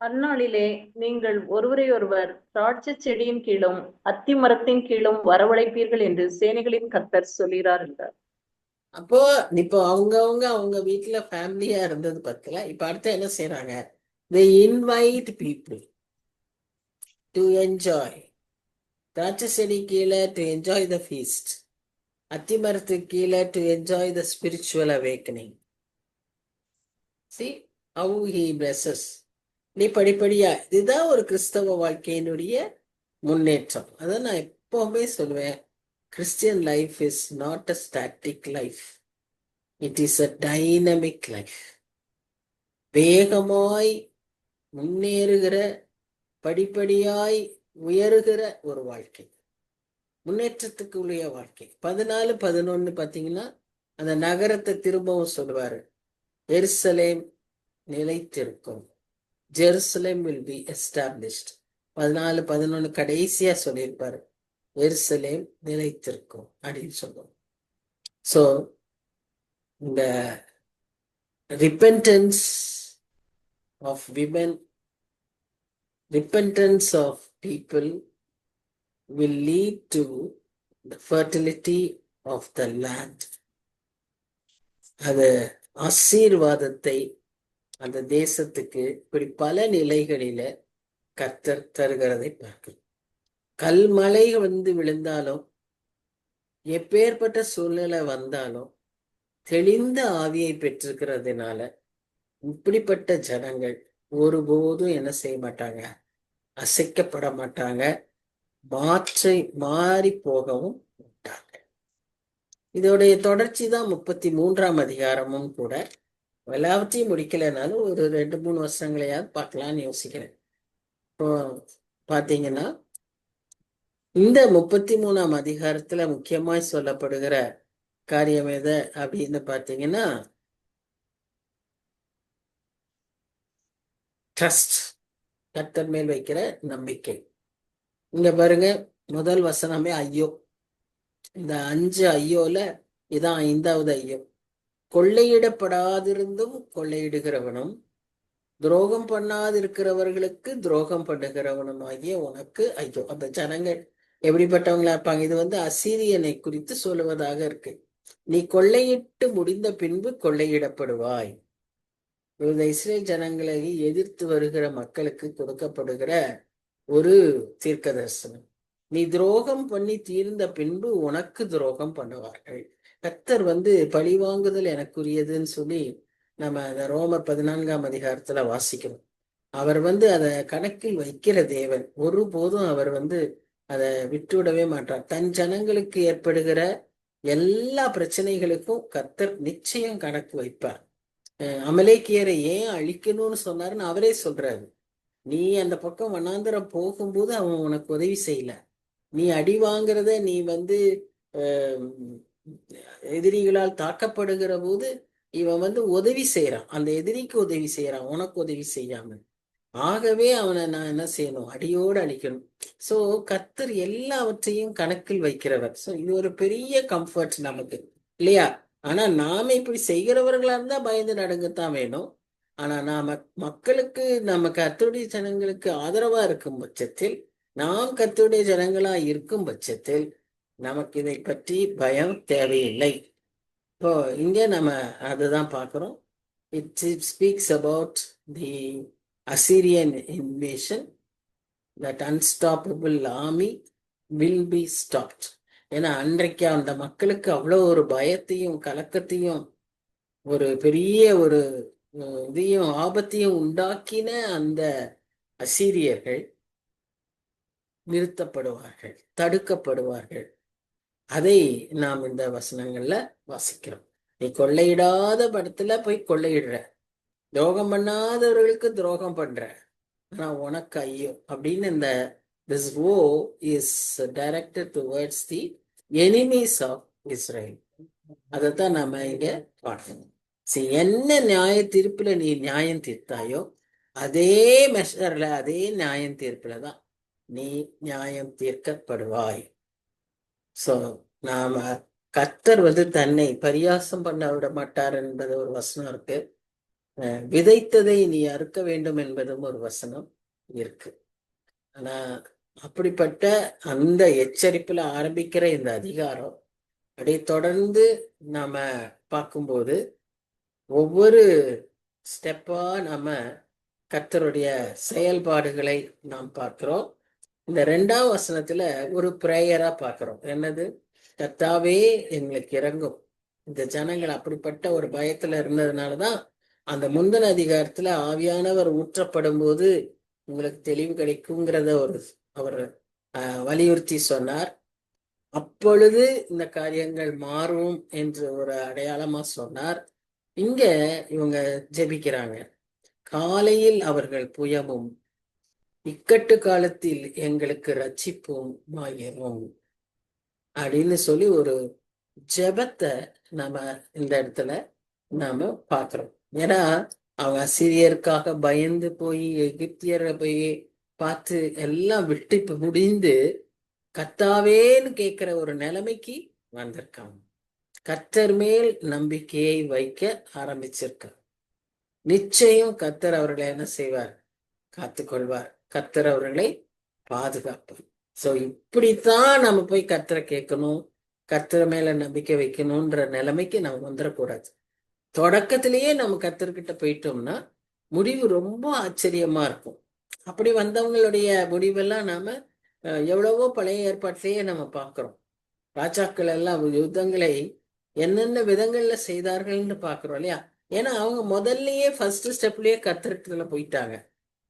Speaker 2: அந்நாளிலே நீங்கள் ஒருவரையொருவர் திராட்சை செடியின் கீழும் அத்தி மரத்தின் கீழும் வரவழைப்பீர்கள் என்று சேனைகளின் கர்த்தர் சொல்கிறார் என்றார்.
Speaker 1: அப்போ இப்போ அவங்க வீட்டுல ஃபேமிலியா இருந்தது பத்தல. இப்ப அடுத்து என்ன செய்யறாங்க? they invite people to enjoy. திராட்சை செடி கீழே to enjoy the feast. அத்திமரத்துக்கு கீழே to enjoy the spiritual awakening. See how he blesses. நீ படிப்படியா, இதுதான் ஒரு கிறிஸ்தவ வாழ்க்கையினுடைய முன்னேற்றம். அதான் நான் எப்பவுமே சொல்லுவேன், Christian life is not a static life, it is a dynamic life. வேகமாய் முன்னேறுகிற, படிப்படியாய் உயருகிற ஒரு வாழ்க்கை, முன்னேற்றத்துக்கு உரிய வாழ்க்கை. 14:11 பார்த்தீங்கன்னா அந்த நகரத்தை திரும்பவும் சொல்லுவாரு, எருசலேம் நிலைத்திருக்கும். Jerusalem will be established. 14:11 கடைசியா சொல்லியிருப்பாரு, எருசலேம் நிலைத்திருக்கும் அப்படின்னு சொல்லுவோம். ஸோ இந்த repentance of women, repentance of people will lead to the fertility of the land. அது ஆசீர்வாதத்தை அந்த தேசத்துக்கு இப்படி பல நிலைகளில கர்த்தர் தருகிறதை பார்க்கிறோம். கல்மழை விழுந்தாலும், எப்பேற்பட்ட சூழ்நிலை வந்தாலும், தெளிந்த ஆவியை பெற்றிருக்கிறதுனால இப்படிப்பட்ட ஜனங்கள் ஒருபோதும் என்ன செய்ய மாட்டாங்க, அசைக்கப்பட மாட்டாங்க, மாறி போகவும் மாட்டாங்க. இதோடைய தொடர்ச்சி தான் 33ஆம் அதிகாரமும் கூட. எல்லாவற்றையும் முடிக்கலைனாலும் ஒரு 2-3 வருஷங்களையாவது பார்க்கலான்னு யோசிக்கிறேன். இப்போ பார்த்தீங்கன்னா இந்த 33ஆம் அதிகாரத்துல முக்கியமாய் சொல்லப்படுகிற காரியம் எது அப்படின்னு பார்த்தீங்கன்னா, ட்ரஸ்ட், கர்த்தர் மேல் வைக்கிற நம்பிக்கை. இங்க பாருங்க, முதல் வசனமே ஐயோ. இந்த 5 ஐயோல இதான் 5வது ஐயோ. கொள்ளையிடப்படாதிருந்தும் கொள்ளையிடுகிறவனும், துரோகம் பண்ணாதிருக்கிறவர்களுக்கு துரோகம் பண்ணுகிறவனும் ஆகிய உனக்கு ஐயோ. அந்த ஜனங்கள் எப்படிப்பட்டவங்களா இருப்பாங்க? இது அசீரியனை குறித்து சொல்லுவதாக இருக்கு. நீ கொள்ளையிட்டு முடிந்த பின்பு கொள்ளையிடப்படுவாய். இந்த இஸ்ரேல் ஜனங்களை எதிர்த்து வருகிற மக்களுக்கு கொடுக்கப்படுகிற ஒரு தீர்க்க தரிசனம். நீ துரோகம் பண்ணி தீர்ந்த பின்பு உனக்கு துரோகம் பண்ணுவார்கள். கர்த்தர் பழிவாங்குதல் எனக்குரியதுன்னு சொல்லி நம்ம அந்த ரோமர் 14ஆம் அதிகாரத்துல வாசிக்கிறோம். அவர் அதை கணக்கில் வைக்கிற தேவன். ஒருபோதும் அவர் அதை விட்டுவிடவே மாட்டார். தன் ஜனங்களுக்கு ஏற்படுகிற எல்லா பிரச்சனைகளுக்கும் கர்த்தர் நிச்சயம் கணக்கு வைப்பார். அமலேக்கியரை ஏன் அழிக்கணும்னு சொன்னாருன்னு அவரே சொல்றாரு. நீ அந்த பக்கம் வனாந்தரம் போகும்போது அவன் உனக்கு உதவி செய்யல. நீ அடி வாங்குறத, நீ எதிரிகளால் தாக்கப்படுகிற போது இவன் உதவி செய்யறான். அந்த எதிரிக்கு உதவி செய்யறான், உனக்கு உதவி செய்யாம. ஆகவே அவனை நான் என்ன செய்யணும்? அடியோடு அழிக்கணும். சோ கர்த்தர் எல்லாவற்றையும் கணக்கில் வைக்கிறவர். சோ இது ஒரு பெரிய கம்ஃபர்ட் நமக்கு, இல்லையா? ஆனா நாம இப்படி செய்கிறவர்களா இருந்தா பயந்து நடுங்கத்தான் வேணும். ஆனா நாம மக்களுக்கு, நம்ம கர்த்தருடைய ஜனங்களுக்கு ஆதரவா இருக்கும் பட்சத்தில், நாம் கர்த்தருடைய ஜனங்களா இருக்கும் பட்சத்தில் நமக்கு இதை பற்றி பயம் தேவையில்லை. இப்போ இங்க நம்ம அதுதான் பார்க்கிறோம். It speaks about the Assyrian invasion. That unstoppable army will be stopped. ஏன்னா அன்றைக்கு அந்த மக்களுக்கு அவ்வளோ ஒரு பயத்தையும் கலக்கத்தையும் ஒரு பெரிய ஒரு இதையும் ஆபத்தையும் உண்டாக்கின அந்த அசீரியர்கள் நிறுத்தப்படுவார்கள், தடுக்கப்படுவார்கள். அதை நாம் இந்த வசனங்கள்ல வாசிக்கிறோம். நீ கொள்ளையிடாத படத்துல போய் கொள்ளையிடுற, துரோகம் பண்ணாதவர்களுக்கு துரோகம் பண்ற, ஆனா உனக்கு ஐயோ அப்படின்னு இந்த this woe is directed towards the enemies of Israel. அதைத்தான் நாம இங்க பார்க்கணும். என்ன நியாய தீர்ப்புல நீ நியாயம் தீர்த்தாயோ அதே மெஷர்ல, அதே நியாயம் தீர்ப்புல தான் நீ நியாயம் தீர்க்கப்படுவாய். சோ நாம கர்த்தர் தன்னை பரியாசம் பண்ண விட மாட்டார் என்பது ஒரு வசனம் இருக்கு. விதைத்ததை நீ அறுக்க வேண்டும் என்பதும் ஒரு வசனம் இருக்கு. ஆனா அப்படிப்பட்ட அந்த எச்சரிப்புல ஆரம்பிக்கிற இந்த அதிகாரம் அப்படியே தொடர்ந்து நாம பார்க்கும்போது ஒவ்வொரு ஸ்டெப்பா நாம கர்த்தருடைய செயல்பாடுகளை நாம் பார்க்கிறோம். இந்த 2ஆம் வசனத்துல ஒரு பிரேயரா பார்க்கிறோம். என்னது? கர்த்தாவே எங்களுக்கு இறங்கும். இந்த ஜனங்கள் அப்படிப்பட்ட ஒரு பயத்துல இருந்ததுனாலதான் அந்த முந்தின அதிகாரத்துல ஆவியானவர் ஊற்றப்படும் போது உங்களுக்கு தெளிவு கிடைக்குங்கிறத அவர் வலியுறுத்தி சொன்னார். அப்பொழுது இந்த காரியங்கள் மாறும் என்று ஒரு அடையாளமா சொன்னார். இங்க இவங்க ஜெபிக்கிறாங்க. காலையில் அவர்கள் புயமும் இக்கட்டு காலத்தில் எங்களுக்கு ரட்சிப்பும் ஆயிரும் அப்படின்னு சொல்லி ஒரு ஜெபத்தை நாம இந்த இடத்துல நாம பாக்குறோம். ஏன்னா அவங்க அசீரியருக்காக பயந்து போய் எகிப்தியரை போய் பார்த்து எல்லாம் விட்டு இப்ப முடிந்து கர்த்தாவேன்னு கேட்கிற ஒரு நிலைமைக்கு வந்திருக்காங்க. கர்த்தர் மேல் நம்பிக்கையை வைக்க ஆரம்பிச்சிருக்காங்க. நிச்சயம் கர்த்தர் அவர்களை என்ன செய்வார்? காத்துக்கொள்வார். கர்த்தர் அவர்களை பாதுகாப்பார். சோ இப்படித்தான் நம்ம போய் கர்த்தரை கேட்கணும், கர்த்தர் மேல நம்பிக்கை வைக்கணும்ன்ற நிலைமைக்கு நம்ம வந்துடக்கூடாது. தொடக்கத்திலேயே நம்ம கர்த்தர்கிட்ட போயிட்டோம்னா முடிவு ரொம்ப ஆச்சரியமா இருக்கும். அப்படி வந்தவங்களுடைய முடிவெல்லாம் நாம எவ்வளவோ பழைய ஏற்பாட்டிலேயே நம்ம பார்க்கிறோம். ராஜாக்கள் எல்லாம் யுத்தங்களை என்னென்ன விதங்கள்ல செய்தார்கள்னு பாக்குறோம் இல்லையா? ஏன்னா அவங்க முதல்லயே ஃபர்ஸ்ட் ஸ்டெப்லயே கர்த்தர்கிட்ட போயிட்டாங்க.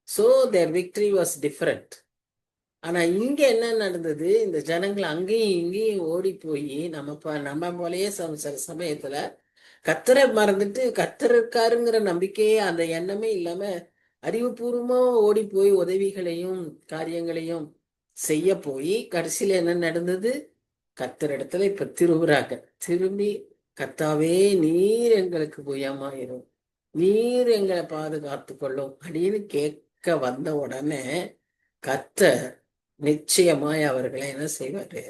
Speaker 1: So their victory was different. ஆனா இங்க என்ன நடந்தது? இந்த ஜனங்கள் அங்கேயும் இங்கேயும் ஓடி போய் நம்ம போலயே சில சமயத்துல கர்த்தரை மறந்துட்டு கர்த்தர் இருக்காருங்கிற நம்பிக்கையே அந்த எண்ணமே இல்லாம அறிவுபூர்வமா ஓடி போய் உதவிகளையும் காரியங்களையும் செய்ய போய் கடைசியில என்ன நடந்தது? கர்த்தர் இடத்துல இப்ப திரும்பி கர்த்தாவே நீர் எங்களுக்கு புயமாயிரும், நீர் எங்களை பாதுகாத்து கொள்ளும் அப்படின்னு கேட்க வந்த உடனே கர்த்தர் நிச்சயமாய் அவர்களை என்ன செய்வாரு?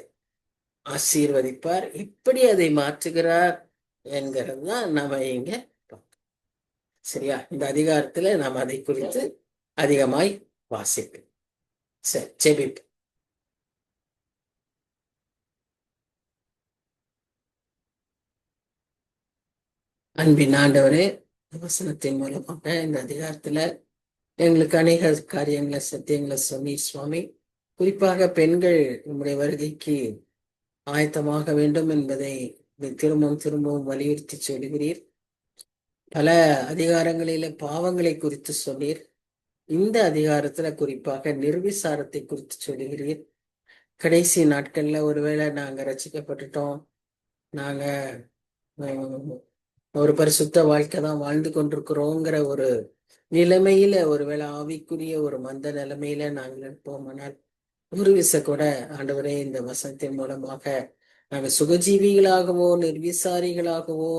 Speaker 1: ஆசீர்வதிப்பார். எப்படி அதை மாற்றுகிறார் என்கிறது தான் நாம இங்க சரியா? இந்த அதிகாரத்துல நாம் அதை குறித்து அதிகமாய் வாசிப்போம். சரி, ஜெபிப்போம். அன்பின் ஆண்டவரே, வசனத்தின் மூலமாக இந்த அதிகாரத்துல எங்களுக்கு அநேக காரியங்களை சத்தியங்களை சொன்னீர் சுவாமி. குறிப்பாக பெண்கள் நம்முடைய வருகைக்கு ஆயத்தமாக வேண்டும் என்பதை திரும்பவும் திரும்பவும் வலியுறுத்தி சொல்லுகிறீர். பல அதிகாரங்களில பாவங்களை குறித்து சொன்னீர். இந்த அதிகாரத்துல குறிப்பாக நிர்விசாரத்தை குறித்து சொல்லுகிறீர். கடைசி நாட்கள்ல ஒருவேளை நாங்க ரசிக்கப்பட்டுட்டோம், நாங்க ஒரு பரிசுத்த வாழ்க்கை தான் வாழ்ந்து கொண்டிருக்கிறோங்கிற ஒரு நிலைமையில ஒருவேளை ஆவிக்குரிய ஒரு மந்த நிலைமையில நாங்கள் இருப்போமானால் ஒரு விச கூட ஆண்டவரே இந்த வசனத்தின் மூலமாக நாங்கள் சுகஜீவிகளாகவோ நிர்விசாரிகளாகவோ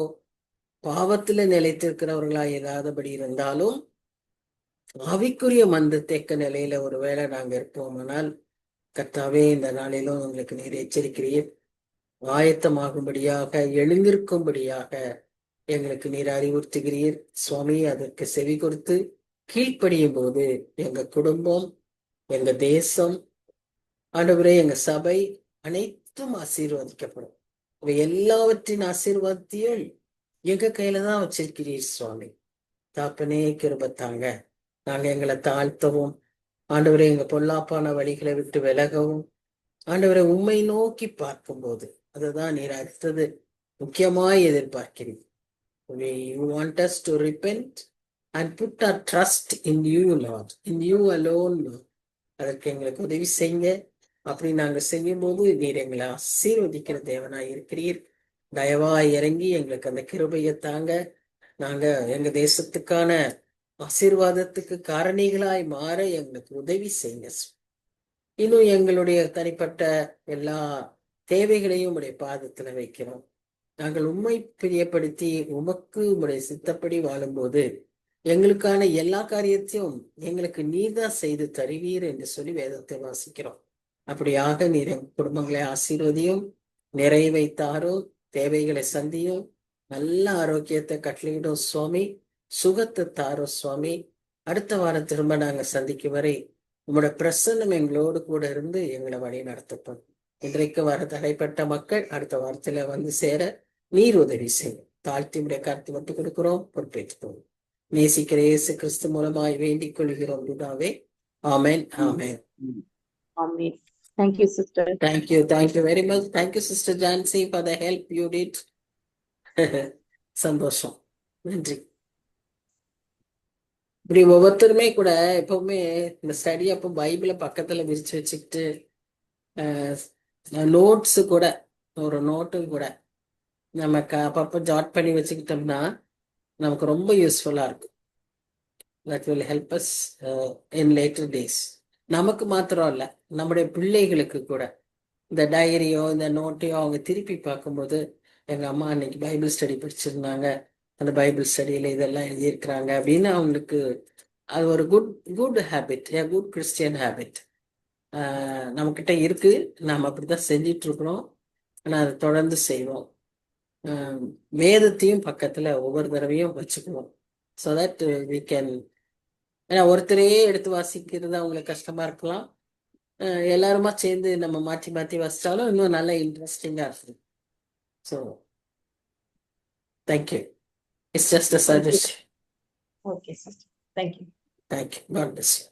Speaker 1: பாவத்துல நிலைத்திருக்கிறவர்களா ஏதாதபடி இருந்தாலும் ஆவிக்குரிய மந்த தேக்க நிலையில ஒருவேளை நாங்க இருப்போமானால் கர்த்தாவே இந்த நாளிலும் உங்களுக்கு நீர் எச்சரிக்கிறீர். ஆயத்தமாகும்படியாக எழுந்திருக்கும்படியாக எங்களுக்கு நீர் அறிவுறுத்துகிறீர் சுவாமி. அதற்கு செவி கொடுத்து கீழ்ப்படியும் போது எங்க குடும்பம், எங்க தேசம், ஆண்டவரே எங்க சபை அனைத்தும் ஆசீர்வதிக்கப்படும். இவை எல்லாவற்றின் ஆசீர்வாதத்தையும் எங்க கையில தான் வச்சிருக்கிறீர் சுவாமி. தாப்பனே கிருபத்தாங்க. நாங்க எங்களை தாழ்த்தவும், ஆண்டவரை எங்க பொல்லாப்பான வழிகளை விட்டு விலகவும், ஆண்டவரை உண்மை நோக்கி பார்க்கும்போது அதுதான் நீர் அடுத்தது முக்கியமாய் எதிர்பார்க்கிறீர். You want us to repent and put our trust in you, Lord, in you alone, Lord. அதற்கு எங்களுக்கு உதவி செய்யுங்க. அப்படி நாங்க செய்யும் போது நீர் எங்களை ஆசீர்வதிக்கிற தேவனாய் இருக்கிறீர். தயவாய் இறங்கி எங்களுக்கு அந்த கிருபையை தாங்க. நாங்க எங்க தேசத்துக்கான ஆசீர்வாதத்துக்கு காரணிகளாய் மாற எங்களுக்கு உதவி செய்யுங்க. இன்னும் எங்களுடைய தனிப்பட்ட எல்லா தேவைகளையும் உடைய பாதத்துல வைக்கிறோம். நாங்கள் உண்மை பிரியப்படுத்தி உமக்கு உடைய சித்தப்படி வாழும்போது எங்களுக்கான எல்லா காரியத்தையும் எங்களுக்கு நீர்தான் செய்து தருவீர் என்று சொல்லி வேதத்தை வாசிக்கிறோம். அப்படியாக நீர் எங்கள் குடும்பங்களை ஆசீர்வதியும், நிறைவை தாரும், தேவைகளை சந்தியும், நல்ல ஆரோக்கியத்தை கட்டளையிடும் சுவாமி, சுகத்தை தாரும் சுவாமி. அடுத்த வாரம் திரும்ப நாங்க சந்திக்கும் வரை உங்களோட பிரசன்னம் எங்களோடு கூட இருந்து எங்களை வழி நடத்தப்படும். இன்றைக்கு வர தடைப்பட்ட மக்கள் அடுத்த வாரத்துல வந்து சேர நீர் உதவி செய்யும். தாழ்த்தி உடைய கருத்து விட்டு கொடுக்கிறோம், பொறுப்பேற்றுக்கோம். நேசிக்கிற இயேசு கிறிஸ்து மூலமாய் வேண்டிக் கொள்கிறோம் பிதாவே. ஆமென், ஆமென்.
Speaker 2: ஆமென். Thank you, sister.
Speaker 1: Thank you very much. Thank you, Sister Jancy, for the help you did. சந்தோஷம், நன்றி. இப்படி ஒவ்வொருத்தருமே கூட எப்பவுமே இந்த ஸ்டடி அப்போ பைபிளை பக்கத்துல விரிச்சு வச்சுக்கிட்டு நோட்ஸ் கூட, ஒரு நோட்டும் கூட நமக்கு அப்பப்போ ஜாட் பண்ணி வச்சுக்கிட்டோம்னா நமக்கு ரொம்ப யூஸ்ஃபுல்லா இருக்கும். that will help us in later days. நமக்கு மாத்திரம் இல்ல, நம்முடைய பிள்ளைகளுக்கு கூட இந்த டைரியோ இந்த நோட்டையோ அவங்க திருப்பி பார்க்கும்போது, எங்க அம்மா அன்னைக்கு பைபிள் ஸ்டடி படிச்சிருந்தாங்க, அந்த பைபிள் ஸ்டடியில இதெல்லாம் எழுதியிருக்கிறாங்க அப்படின்னு அவங்களுக்கு அது ஒரு good habit, good Christian habit நம்மக்கிட்ட இருக்கு. நாம் அப்படிதான் செஞ்சிட்டு இருக்கிறோம். ஆனால் அதை தொடர்ந்து செய்வோம். வேதத்தையும் பக்கத்துல ஒவ்வொரு தடவையும் வச்சுக்குவோம். ஸோ தட் வி கேன், ஏன்னா ஒருத்தரையே எடுத்து வாசிக்கிறது அவங்களுக்கு கஷ்டமா இருக்கலாம். எல்லாருமா சேர்ந்து நம்ம மாற்றி மாற்றி வாசிச்சாலும் இன்னும் நல்ல இன்ட்ரெஸ்டிங்கா இருக்கும். So thank you. It's just a suggestion.
Speaker 2: Okay, sister. Thank you.
Speaker 1: Thank you. God bless you.